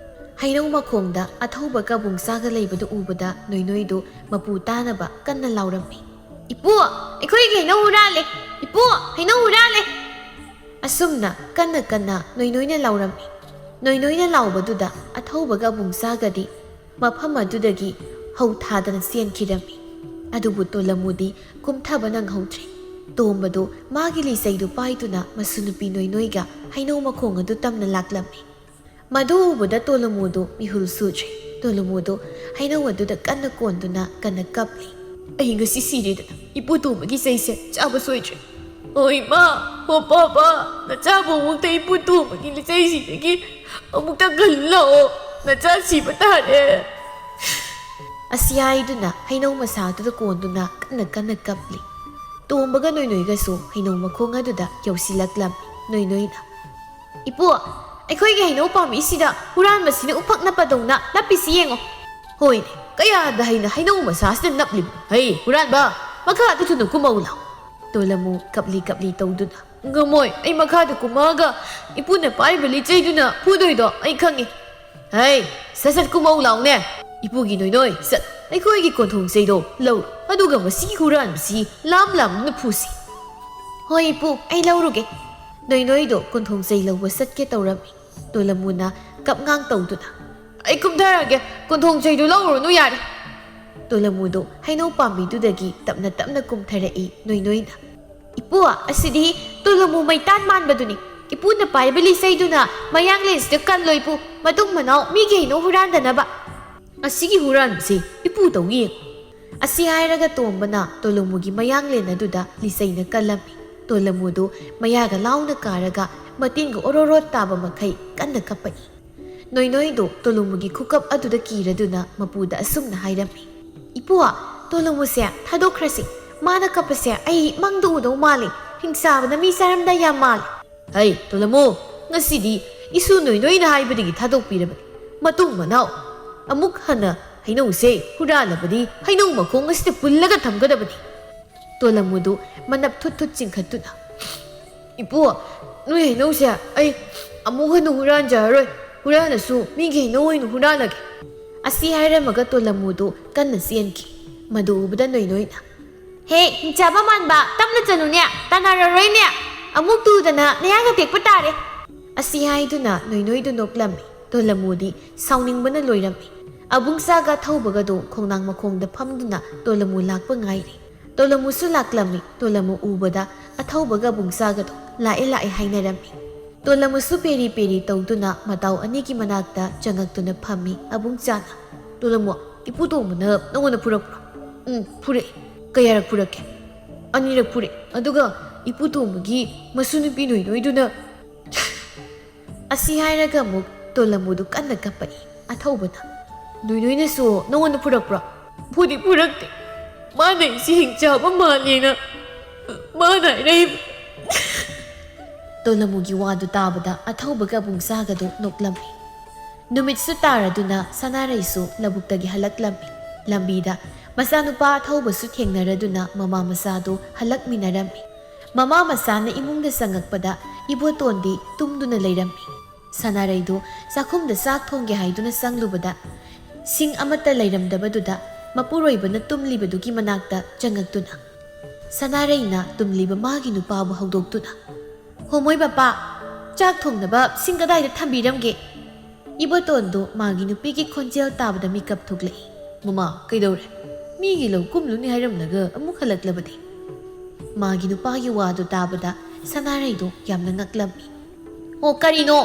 ꯍꯩꯅꯧ ꯃꯈꯣꯡꯗ ꯑꯊꯧꯕꯒ ꯑꯕꯨꯡꯆꯥꯒ ꯂꯩꯕꯗꯨ ꯎꯕꯗ ꯅꯣꯏꯅꯣꯏꯗꯨ ꯃꯄꯨ ꯇꯥꯅꯕ ꯀꯟꯅ ꯂꯥꯎꯔꯝꯃꯤ: "ꯏꯄꯨ, ꯑꯩꯈꯣꯏꯒꯤ ꯍꯩꯅꯧ ꯍꯨꯔꯥꯜꯂꯦ! ꯏꯄꯨ, ꯍꯩꯅꯧ ꯍꯨꯔꯥꯜꯂꯦ!" ꯑꯁꯨꯝꯅ ꯀꯟꯅ ꯀꯟꯅ ꯅꯣꯏꯅꯣꯏꯅ ꯂꯥꯎꯔꯝꯃꯤ꯫ ꯅꯣꯏꯅꯣꯏꯅ ꯂꯥꯎꯕꯗꯨꯗ ꯑꯊꯧꯕꯒ ꯑꯕꯨꯡꯆꯥꯒꯗꯤ ꯃꯐꯝ ꯑꯗꯨꯗꯒꯤ ꯍꯧ ꯊꯥꯗꯅ ꯆꯦꯟꯈꯤꯔꯝꯃꯤ꯫ ꯑꯗꯨꯕꯨ ꯇꯣꯂꯃꯨꯗꯤ ꯀꯨꯝꯊꯕ ꯅꯪꯍꯧꯗ꯭ꯔꯦ꯫ ꯇꯣꯝꯕꯗꯨ ꯃꯥꯒꯤ ꯂꯤꯆꯩꯗꯨ ꯄꯥꯏꯗꯨꯅ ꯃꯁꯨꯅꯨꯄꯤ ꯅꯣꯏꯅꯣꯏꯒ ꯍꯩꯅꯧ ꯃꯈꯣꯡ ꯑꯗꯨ ꯇꯝꯅ ꯂꯥꯛꯂꯝꯃꯤ꯫ ꯃꯗꯨ ꯎꯕꯗ ꯇꯣꯂꯃꯨꯗꯨ ꯃꯤꯍꯨꯜ ꯁꯨꯗ꯭ꯔꯦ꯫ ꯇꯣꯂꯃꯨꯗꯨ ꯍꯩꯅꯧ ꯑꯗꯨꯗ ꯀꯟꯅ ꯀꯣꯟꯗꯨꯅ ꯀꯟꯅ ꯀꯞꯂꯤ꯫ "ꯑꯩ ꯉꯁꯤ ꯁꯤꯔꯦꯗꯅ ꯏꯄꯨ ꯇꯣꯝꯕꯒꯤ ꯆꯩꯁꯦ ꯆꯥꯕ ꯁꯣꯏꯗ꯭ꯔꯦ. ꯑꯣ ꯏꯃꯥ, ꯑꯣ ꯄꯥꯄꯥ, ꯅꯆꯥꯕꯨ ꯑꯃꯨꯛꯇ ꯏꯄꯨ ꯇꯣꯝꯕꯒꯤ ꯂꯤꯆꯩꯁꯤꯗꯒꯤ ꯑꯃꯨꯛꯇ ꯀꯜꯂꯛꯑꯣ. ꯅꯆꯥ ꯁꯤꯕ ꯇꯥꯔꯦ." ꯑꯁꯤ ꯍꯥꯏꯗꯨꯅ ꯍꯩꯅꯧ ꯃꯁꯥꯗꯨꯗ ꯀꯣꯟꯗꯨꯅ ꯀꯟꯅ ꯀꯟꯅ ꯀꯞꯂꯤ꯫ ꯇꯣꯝꯕꯒ ꯅꯣꯏꯅꯣꯏꯒꯁꯨ ꯍꯩꯅꯧ ꯃꯈꯣꯡ ꯑꯗꯨꯗ ꯌꯧꯁꯤꯜꯂꯛꯂꯝꯃꯤ꯫ ꯅꯣꯏꯅꯣꯏꯅ "ꯏꯄꯨ, ꯑꯩꯈꯣꯏꯒꯤ ꯍꯩꯅꯧ ꯄꯥꯝꯕꯤꯁꯤꯗ ꯍꯨꯔꯥꯟꯕꯁꯤꯅ ꯎꯐꯛ ꯅꯞꯄꯗꯧꯅ ꯅꯞꯄꯤꯁꯤ ꯌꯦꯡꯉꯣ." "ꯍꯣꯏꯅꯦ, ꯀꯌꯥꯗ ꯍꯩꯅ ꯍꯩꯅꯧ ꯃꯁꯥꯁꯤꯗ ꯅꯞꯂꯤꯕ? ꯍꯩ ꯍꯨꯔꯥꯟꯕ, ꯃꯈꯥꯗ ꯊꯨꯅ ꯀꯨꯝꯃꯛꯎ ꯂꯥꯎ." ꯇꯣꯂꯃꯨ ꯀꯞꯂꯤ ꯀꯞꯂꯤ ꯇꯧꯗꯨꯅ "ꯉꯝꯃꯣꯏ, ꯑꯩ ꯃꯈꯥꯗ ꯀꯨꯝꯃꯛꯑꯒ ꯏꯄꯨꯅ ꯄꯥꯏꯔꯤꯕ ꯂꯤꯆꯩꯗꯨꯅ ꯐꯨꯗꯣꯏꯗꯣ ꯑꯩ ꯈꯪꯉꯤ." "ꯍꯩ, ꯁꯠ ꯁꯠ ꯀꯨꯝꯃꯛꯎ ꯂꯥꯎꯅꯦ! ꯏꯄꯨꯒꯤ ꯅꯣꯏꯅꯣꯏ, ꯆꯠ!" ꯑꯩꯈꯣꯏꯒꯤ ꯀꯣꯟꯊꯣꯡ ꯆꯩꯗꯣ ꯂꯧꯔꯣ ꯑꯗꯨꯒ ꯃꯁꯤꯒꯤ ꯍꯨꯔꯥꯟꯕꯁꯤ ꯂꯥꯝꯅ ꯐꯨꯁꯤ ꯍꯣꯏ ꯏꯄꯨ ꯑꯩ ꯂꯧꯔꯨꯒꯦ ꯅꯣꯏꯗꯣ ꯀꯣꯟꯊꯣꯡ ꯆꯩ ꯂꯧꯕ ꯆꯠꯀꯦ ꯇꯧꯔꯝꯃꯤ ꯇꯣꯂꯃꯨꯅ ꯀꯞꯉꯥꯡ ꯇꯧꯗꯨꯅ ꯑꯩ ꯀꯨꯝꯊꯔꯒꯦ ꯀꯣꯟꯊꯣꯡ ꯆꯩꯗꯨ ꯂꯧꯔꯨꯅꯨ ꯌꯥꯔꯦ ꯇꯣꯂꯃꯨꯗꯣ ꯍꯩꯅꯧ ꯄꯥꯝꯕꯤꯗꯨꯗꯒꯤ ꯇꯞꯅ ꯀꯨꯝꯊꯔꯛꯏ ꯅꯣꯏꯅ ꯏꯄꯨ ꯑꯁꯤꯗꯤ ꯇꯣꯂꯃꯨ ꯃꯩꯇꯥꯟ ꯃꯥꯟꯕꯗꯨꯅꯤ ꯏꯄꯨꯅ ꯄꯥꯏꯕ ꯂꯤꯆꯩꯗꯨꯅ ꯃꯌꯥꯡꯂꯦꯟꯁꯤꯗ ꯀꯜꯂꯣ ꯏꯄꯨ ꯃꯇꯨꯡ ꯃꯅꯥꯎ ꯃꯤꯒꯤ ꯍꯩꯅꯧ ꯍꯨꯔꯥꯟꯗꯅꯕ ꯑꯁꯤꯒꯤ ꯍꯨꯔꯥꯟꯕꯁꯤ ꯏꯄꯨ ꯇꯧ ꯌꯦꯡꯉꯨ ꯑꯁꯤ ꯍꯥꯏꯔꯒ ꯇꯣꯝꯕꯅ ꯇꯣꯂꯃꯨꯒꯤ ꯃꯌꯥꯡꯂꯦꯟ ꯑꯗꯨꯗ ꯂꯤꯆꯩꯅ ꯀꯜꯂꯝꯃꯤ ꯇꯣꯂꯃꯨꯗꯨ ꯃꯌꯥꯒ लाउना कारगा मतींग ओरोरो ताबा मखै कन्ना कप्पई नोइदो तोलुमुगी खुकप अदुदा कीरदुना मपुदा असुमना हाइरम्मी इपुआ तोलुमुसे थादोख्रसि माना कप्पसे आई मंगदु उदौ माले हिंसाबना मी सारमदा या माल है तोलमु ngasiदी इसु नोइना हाइबदगी थादोकपिरबनि मतुंग मनाव अमुक हना हैनौसे हुरालबदी हैनौ मखोंग असि पुल्लगा थमगदबनि तोलमुदु मनप थुत चिंखतुना इपु नुई हैनौसे आई अमुक हनु हुरानजारोय हुरानसु मीगे हैनौ ओइनु हुरालगे असि हाइरमगा तोलमुदु कन्ना सेनखि मदु उबदा नोइना हे हिंचाबा मानबा तमना चनुने तानाररोयने अमुक तुदना नयागा टेकपा तारे असि हाइदुना नोइदु नोक्लम्मी तोलमुदी साउनिंगबना लोइरम्मी अबुंगसागा थौबगदो खोंनांग मखोंगदा फमदुना तोलमु लाकपा गाइरि तोलमुसु लाक्लम्मी तोलमु उबदा अथौबगा बुंगसागदो लाए हाइनरम्मी तोलमुसु पेरी पेरी तौदुना मताउ अनिगी मनाक्ता चंगक्तुना फम्मी अबुंगसाना तोलमु इपुतोमना नंगोना पुरकप्रो पुरे कयारक पुरके अनिरक पुरे अदुगा इपुतोमगी मसुनुपी नोइदुना असि हाइरगा मुक तोलमुदु कन्ना कप्पई अथौबना नोइनसु नंगोना पुरकप्रो पुदी पुरकते माने इसी हिंचाबा मालेना माना रे तोलमुगी वादु ताबदा अथौबगा बुंगसागदो नोक्लम्मी नुमित्सु तारदुना सनारैसु लबुक्तगी हलक्लम्मी लंबीदा मसानुपा अथौबसु थेंगनरदुना ममा मसादो हलक्मिनरम्मी ममा मसाना इमुंगदा संगक्पदा इबोतोंदी तुमदुना लैरम्मी सनारैदो चाखुमदा चाक थोंगे हाइदुना संगलुबदा सिंग अमत्ता लैरमदबदुदा मपुरोइबना तुमलिबदुगी मनाक्ता चंगक्तुना सनारैना तुमलिबा मागी नुपाबु हौदोक्तुना होमोय बापा चाक थोंगनबा सिंग कदाइदा थंबिरमगे इबोतोंदो मागी नुपीगी खोंजेल ताबदा मिकअप थोक्लई ममा कैदौरे मीगी लौ कुमलुनि हाइरमलगा अमुक हलक्लबदि मागी नुपागी वादो ताबदा सनारैदो यामना ngaklammi ओ करिनो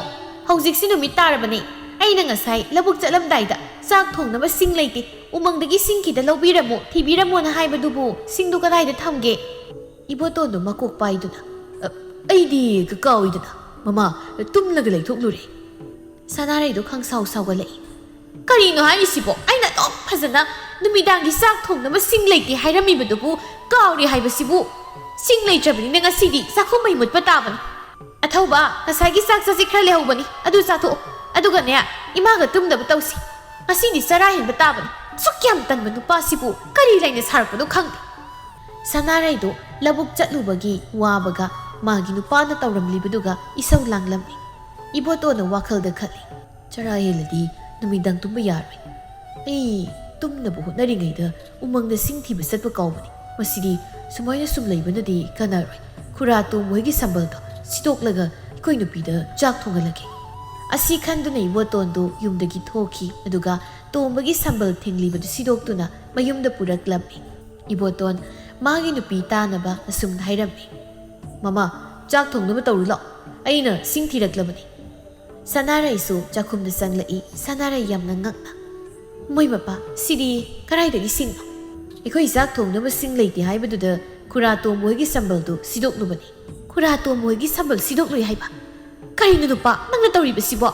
हौजिक्सि नुमित तारबने अैना ngasai labuk chatlamdaida चाक थोंगनबा सिंग लेते उमंगदगी सिंग किदा लौबिरमो थिबिरमोना हाइबदुबु सिंगदु कदाइदा थमगे इबोतोंदो मकोक पाइदुना अैदी काउइदना ममा तुमलगा लैथोक्लुरे सनारैदो खंगसाव सावगलै करिनो हाइसिबो अैना तोप फजना नुमिदांगी चाक थोंगनबा सिंग लेते हाइरमिबदुबु काउरि हाइबसिबु सिंग लेत्रबनि ngasiदी चाखुमै मुतपा ताबनि अथौबा ngसाइगी चाक चासि खरा लेहौबनि अदु चाथो अदुगने इमागा तुमदब तौसी ngasiदी चरा हेनबा ताबनि सुक्याम तनबा नुपासिबु करि लाइना सारपदो खंगदे सनारैदो लबुक चटलुबगी वाबगा मागी नुपाना तौरमलिबदुगा इसौ लांगलम्मी इबोतोना वाखलदा खली चरा हेलदी नुमिदांग तुंबा यारoi ei tumnabu hotnaringैदा उमंगदा सिंग थिबा चटपा काउबनि मसिदी सुमाइना सुम लैबनदी कनारoi खुरा तो मोइगी संबलदो सिटोकलगा इकोइ नुपीदा चाक थोंगलगे असि खंदुना इबोतोंदो युमदगी थोखी अदुगा तोंबगी संबल थेंगलिबदु सिदोक्तुना मयुमदा पुरक्लम्मी इबोतोन मागी नुपी तानबा असुम हाइरम्मी ममा चाक थोंगनबा तौरुला अैना सिंग थिरक्लबनि सनारैसु चाखुमदा संगलई सनारै यामना ngakna मोइ बापा सिदी कराइदगी सिंगनो इखोइ चाक थोंगनबा सिंग लेते हाइबदुदा खुरा तो मोइगी संबलदु सिदोक्लुबनि खुरा तो मोइगी संबल सिदोक्लुइ हाइबा करिनो नुपा नंगना तौरिबसिबो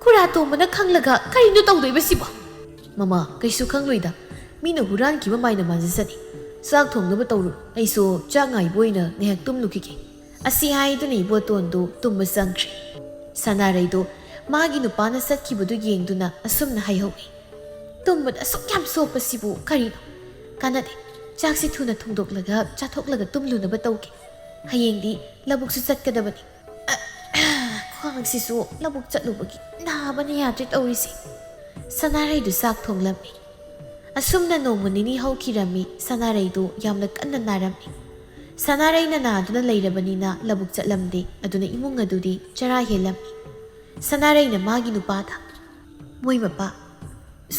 खुरा तो मना खंगलगा करिनो तौदोइबसिबो ममा कैसु खंगलोइदा मीना हुरानखिबा माइना मानजसनि चाक थोंगनबा तौरु ऐसो चाक गाइबोइना नेहक तुमलुखिगे असि हाइदुना इबोतोंदो तुंबा संख्रि सनारैदो मागी नुपाना सत्खिबदु येंगदुना असुमना हाइहौइ तुंबदा सुक्याम सोपसिबु करिनो कानादे चाकसि थुना थोंदोक्लगा चाथोक्लगा तुमलुनबा तौगे हयेंदी लबुकसु चटकदबनि ख्वांगसिसु लबुक चटलुबगी नाबना याद्रे तौरिसि सनारैदु चाक थोंगलम्मी ꯑꯁꯨꯝꯅ ꯅꯣꯡꯃ ꯅꯤꯅꯤ ꯍꯧꯈꯤꯔꯝꯃꯤ ꯁꯅꯥꯔꯩꯗꯨ ꯌꯥꯝꯅ ꯀꯟꯅ ꯅꯥꯔꯝꯃꯤ ꯁꯅꯥꯔꯩꯅ ꯅꯥꯗꯨꯅ ꯂꯩꯔꯕꯅꯤꯅ ꯂꯧꯕꯨꯛ ꯆꯠꯂꯝꯗꯦ ꯑꯗꯨꯅ ꯏꯃꯨꯡ ꯑꯗꯨꯗꯤ ꯆꯔꯥ ꯍꯦꯜꯂꯝꯃꯤ ꯁꯅꯥꯔꯩꯅ ꯃꯥꯒꯤ ꯅꯨꯄꯥꯗ ꯃꯣꯏ ꯃꯄꯥ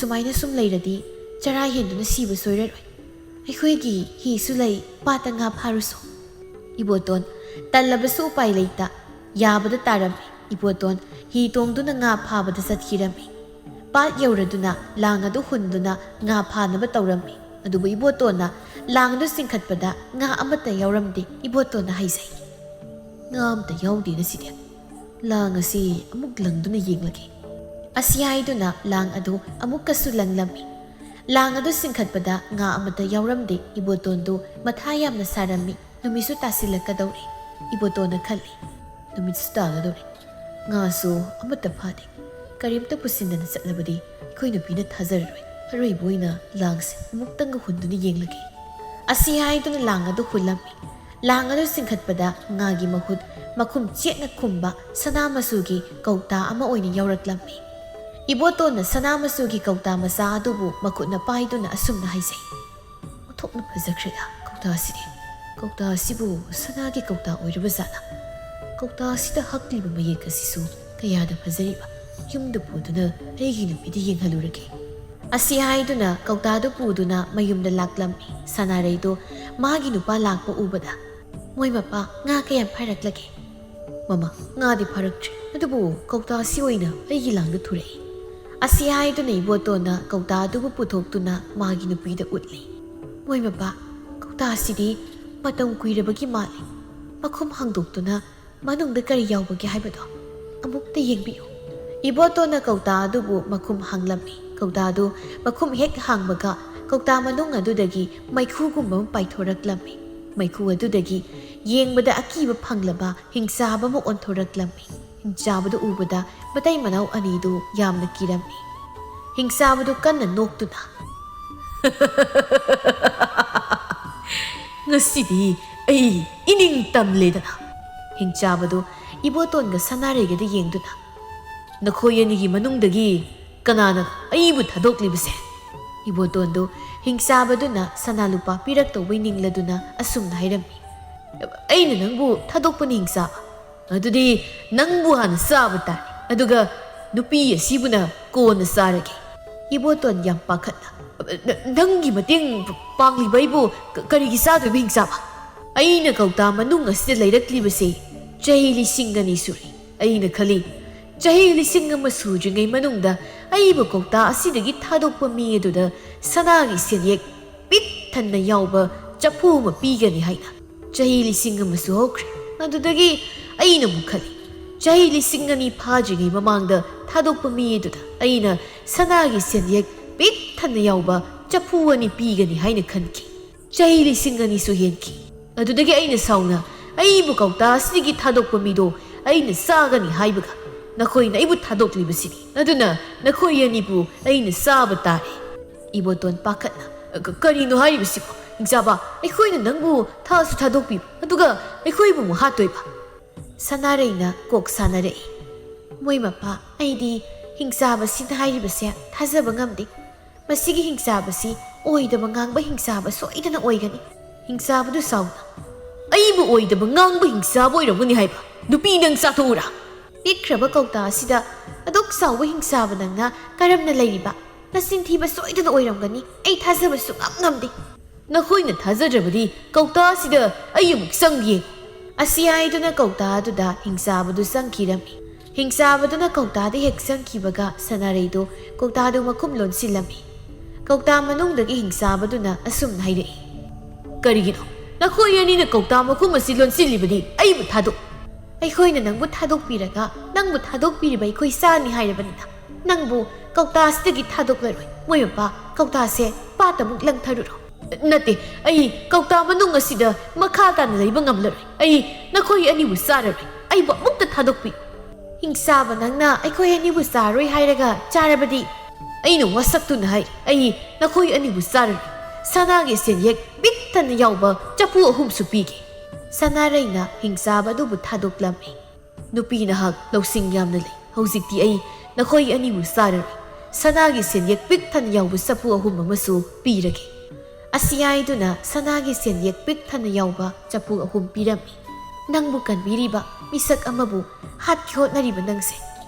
ꯁꯨꯃꯥꯏꯅ ꯁꯨꯝ ꯂꯩꯔꯗꯤ ꯆꯔꯥ ꯍꯦꯟꯗꯨꯅ ꯁꯤꯕ ꯁꯣꯏꯔꯔꯣꯏ ꯑꯩꯈꯣꯏꯒꯤ ꯍꯤꯁꯨ ꯂꯩ ꯄꯥꯠꯇ ꯉꯥ ꯐꯥꯔꯨꯁꯨ ꯏꯕꯣꯇꯣꯟ ꯇꯜꯂꯕꯁꯨ ꯎꯄꯥꯏ ꯂꯩꯇ ꯌꯥꯕꯗ ꯇꯥꯔꯝꯃꯤ ꯏꯕꯣꯇꯣꯟ ꯍꯤ ꯇꯣꯡꯗꯨꯅ ꯉꯥ ꯐꯥꯕꯗ ꯆꯠꯈꯤꯔꯝꯃꯤ ꯄꯥꯠ ꯌꯧꯔꯗꯨꯅ ꯂꯥꯡ ꯑꯗꯨ ꯍꯨꯟꯗꯨꯅ ꯉꯥ ꯐꯥꯅꯕ ꯇꯧꯔꯝꯃꯤ ꯑꯗꯨꯕꯨ ꯏꯕꯣꯇꯣꯟꯅ ꯂꯥꯡ ꯑꯗꯨ ꯆꯤꯡꯈꯠꯄꯗ ꯉꯥ ꯑꯃꯠꯇ ꯌꯥꯎꯔꯝꯗꯦ ꯏꯕꯣꯇꯣꯟꯅ ꯍꯥꯏꯖꯩ ꯉꯥ ꯑꯃꯠꯇ ꯌꯥꯎꯗꯦ ꯉꯁꯤꯗꯤ ꯂꯥꯡ ꯑꯁꯤ ꯑꯃꯨꯛ ꯂꯪꯗꯨꯅ ꯌꯦꯡꯂꯒꯦ ꯑꯁꯤ ꯍꯥꯏꯗꯨꯅ ꯂꯥꯡ ꯑꯗꯨ ꯑꯃꯨꯛꯀꯁꯨ ꯂꯪꯂꯝꯃꯤ ꯂꯥꯡ ꯑꯗꯨ ꯆꯤꯡꯈꯠꯄꯗ ꯉꯥ ꯑꯃꯠꯇ ꯌꯥꯎꯔꯝꯗꯦ ꯏꯕꯣꯇꯣꯟꯗꯨ ꯃꯊꯥ ꯌꯥꯝꯅ ꯁꯥꯔꯝꯃꯤ ꯅꯨꯃꯤꯠꯁꯨ ꯇꯥꯁꯤꯜꯂꯛꯀꯗꯧꯔꯦ ꯏꯕꯣꯇꯣꯟꯅ ꯈꯜꯂꯤ ꯅꯨꯃꯤꯠꯁꯨ ꯇꯥꯒꯗꯧꯔꯦ ꯉꯥꯁꯨ ꯑꯃꯠꯇ ꯐꯥꯗꯦ ꯀꯔꯤꯝꯇ ꯄꯨꯁꯤꯟꯗꯅ ꯆꯠꯂꯕꯗꯤ ꯑꯩꯈꯣꯏ ꯅꯨꯄꯤꯅ ꯊꯥꯖꯔꯔꯣꯏ ꯑꯔꯣꯏꯕ ꯑꯣꯏꯅ ꯂꯥꯡꯁꯦ ꯑꯃꯨꯛꯇꯪꯒ ꯍꯨꯟꯗꯨꯅ ꯌꯦꯡꯂꯒꯦ ꯑꯁꯤ ꯍꯥꯏꯗꯨꯅ ꯂꯥꯡ ꯑꯗꯨ ꯍꯨꯜꯂꯝꯃꯤ ꯂꯥꯡ ꯑꯗꯨ ꯆꯤꯡꯈꯠꯄꯗ ꯉꯥꯒꯤ ꯃꯍꯨꯠ ꯃꯈꯨꯝ ꯆꯦꯠꯅ ꯈꯨꯝꯕ ꯁꯅꯥ ꯃꯆꯨꯒꯤ ꯀꯧꯇꯥ ꯑꯃ ꯑꯣꯏꯅ ꯌꯧꯔꯛꯂꯝꯃꯤ ꯏꯕꯣꯇꯣꯟꯅ ꯁꯅꯥ ꯃꯆꯨꯒꯤ ꯀꯧꯇꯥ ꯃꯆꯥ ꯑꯗꯨꯕꯨ ꯃꯈꯨꯠꯅ ꯄꯥꯏꯗꯨꯅ ꯑꯁꯨꯝꯅ ꯍꯥꯏꯖꯩ ꯑꯣꯟꯊꯣꯛꯅ ꯐꯖꯈ꯭ꯔꯦꯗ ꯀꯧꯇꯥ ꯑꯁꯤꯗꯤ ꯀꯧꯇꯥ ꯑꯁꯤꯕꯨ ꯁꯅꯥꯒꯤ ꯀꯧꯇꯥ ꯑꯣꯏꯔꯕ ꯖꯥꯠꯂ ꯀꯧꯇꯥ ꯑꯁꯤꯗ ꯍꯛꯂꯤꯕ ꯃꯌꯦꯛ ꯑꯁꯤꯁꯨ ꯀꯌꯥꯗ ꯐꯖꯔꯤꯕ ꯌꯨꯝꯗ ꯄꯨꯗꯨꯅ ꯑꯩꯒꯤ ꯅꯨꯄꯤꯗ ꯌꯦꯡꯍꯜꯂꯨꯔꯒꯦ ꯑꯁꯤ ꯍꯥꯏꯗꯨꯅ ꯀꯧꯇꯥꯗꯨ ꯄꯨꯗꯨꯅ ꯃꯌꯨꯝꯗ ꯂꯥꯛꯂꯝꯃꯤ ꯁꯅꯥꯔꯩꯗꯨ ꯃꯥꯒꯤ ꯅꯨꯄꯥ ꯂꯥꯛꯄ ꯎꯕꯗ ꯃꯣꯏ ꯃꯄꯥ ꯉꯥ ꯀꯌꯥꯝ ꯐꯥꯔꯛꯂꯒꯦ ꯃꯃꯥ ꯉꯥꯗꯤ ꯐꯥꯔꯛꯇ꯭ꯔꯤ ꯑꯗꯨꯕꯨ ꯀꯧꯇꯥ ꯑꯁꯤ ꯑꯣꯏꯅ ꯑꯩꯒꯤ ꯂꯥꯡꯗ ꯊꯨꯔꯛꯏ ꯑꯁꯤ ꯍꯥꯏꯗꯨꯅ ꯏꯕꯣꯇꯣꯟꯅ ꯀꯧꯇꯥ ꯑꯗꯨꯕꯨ ꯄꯨꯊꯣꯛꯇꯨꯅ ꯃꯥꯒꯤ ꯅꯨꯄꯤꯗ ꯎꯠꯂꯤ ꯃꯣꯏ ꯃꯄꯥ ꯀꯧꯇꯥ ꯑꯁꯤꯗꯤ ꯃꯇꯝ ꯀꯨꯏꯔꯕꯒꯤ ꯃꯥꯜꯂꯤ ꯃꯈꯨꯝ ꯍꯥꯡꯗꯣꯛꯇꯨꯅ ꯃꯅꯨꯡꯗ ꯀꯔꯤ ꯌꯥꯎꯕꯒꯦ ꯍꯥꯏꯕꯗꯣ ꯑꯃꯨꯛꯇ ꯌꯦꯡꯕꯤꯌꯨ इबोतोना कौता अदुबु मखुम हांगलम्मी कौतादु मखुम हेक हांगबगा कौता मनुंग अदुदगी मैखुगुम पाइथोरक्लम्मी मैखु अदुदगी येंगबदा अकीब फंगलबा हिंसाब म ओंथोरक्लम्मी हिंसाबदु उबदा बतै मनाउ अनिदु यामना किरम्मी हिंसाबदु कन्न नोक्तुना ngasidi ai ining tamledana hingchabado ibotonga sanaregada yengduna nakhoyanigi manungdagi kanana aibu thadoklibase ibotondo hingchabaduna sanalupa pirak tawai ningladuna asumna hairammi aina nangbu thadokpani hingchaba adudi nangbu hana saba tani aduga nupi asibuna kona sarage iboton yam pakhatna नंगी मतेंग पांगलिबैबो करिगी सादो हिंसाबा अइना कौता मनुंग असिदा लैरक्लिबसे चही लिसिंगनी सुरी अइना खली चही लिसिंग अमा सुजुंगै मनुंगदा अइबो कौता असिदगी थादोकपा मी अदुदा सनागी सेनियक पिट थन्ना यावबा चफु अमा पीगनी हाइना चही लिसिंग अमा सुहोख्रे अदुदगी अइना मु खली चही लिसिंग अनी फाजिगै ममांगदा थादोकपा मी अदुदा अइना सनागी सेनियक पिट थन्ना यावबा चफु अनि पीगनी हाइना खनकी चही लिसिंग अनि सु हेनकी अदुदगी अइना साउना अइबु कौता असिदगी थादोकपा मिदो अइना सागनी हाइबगा नखोइना अइबु थादोकलिबसिनी अदुना नखोइ अनिबु अइना साबा तारे इबोतोन पाखतना करिनो हाइबसिबो हिंसाबा अइखोइना नंगबु थासु थादोकपि अदुगा अइखोइबु मु हातोइबा सनारैना कोक सानारे मोइ मपा अइदी हिंसाबसिन हाइरिबसे थाजबा ngamde मसिगी हिंसाबसी ओइदब ngang हिंसाब सोइदना ओइगनी हिंसाबदु साउना अइबु ओइदब ngang हिंसाब ओइरगनी हाइबा नुपी नंग साथोरा पिख्रब कौता असिदा अदुक साउब हिंसाब नंगना करमना लैरिबा नसिन थीबा सोइदना ओइरमगनी अइ थाजब सुंगम ngamde नखोइना थाजद्रबदी कौता असिदा अयुमुक संगी असि आइदुना कौता अदुदा हिंसाबदु संखिरमी हिंसाबदुना कौतादे हेक संखिबगा सनारैदो कौतादु मखुम लोनसिलमी कौता मनुंगदगी हिंसाबदुना असुम हाइरई करिगिनो नखोइ अनिना कौता मखुम असि लोनसिलिबदी अइबु थादो अइखोइना नंगबु थादोकपिरगा नंगबु थादोकपिरिबा अइखोइ सानि हाइरबनिना नंगबु कौता असिदगी थादोकलरोइ मोयपा कौतासे पातमुक लंगथरुरो नते अइ कौता मनुंग असिदा मखा ताना लैबा ngamलरोइ अइ नखोइ अनिबु साररोइ अइबु अमुक्ता थादोकपि हिंसाब नंगना अइखोइ अनिबु सारोइ हाइरगा चारबदी अइना वसक्तुना हाइ अइ नखोइ अनिबु साररोइ सनागे सेनियक बित्तना यावबा चफु अहुमसु पीगे सनारैना हिंसाब अदुबु थादोकलम्मी नुपीना हक लौसिंग यामना लै हौजिक्ति अइ नखोइ अनिबु साररोइ ꯁꯅꯥꯒꯤ ꯁꯦꯟꯌꯦꯛ ꯄꯤꯛ ꯊꯟꯅ ꯌꯥꯎꯕ ꯆꯐꯨ 3 ꯑꯃꯁꯨ ꯄꯤꯔꯒꯦ꯫ ꯑꯁꯤ ꯍꯥꯏꯗꯨꯅ ꯁꯅꯥꯒꯤ ꯁꯦꯟꯌꯦꯛ ꯄꯤꯛ ꯊꯟꯅ ꯌꯥꯎꯕ ꯆꯐꯨ 3 ꯄꯤꯔꯝꯃꯤ꯫ ꯅꯪꯕꯨ ꯀꯟꯕꯤꯔꯤꯕ ꯃꯤꯁꯛ ꯑꯃꯕꯨ ꯍꯥꯠꯀꯦ ꯍꯣꯠꯅꯔꯤꯕ ꯅꯪꯁꯦ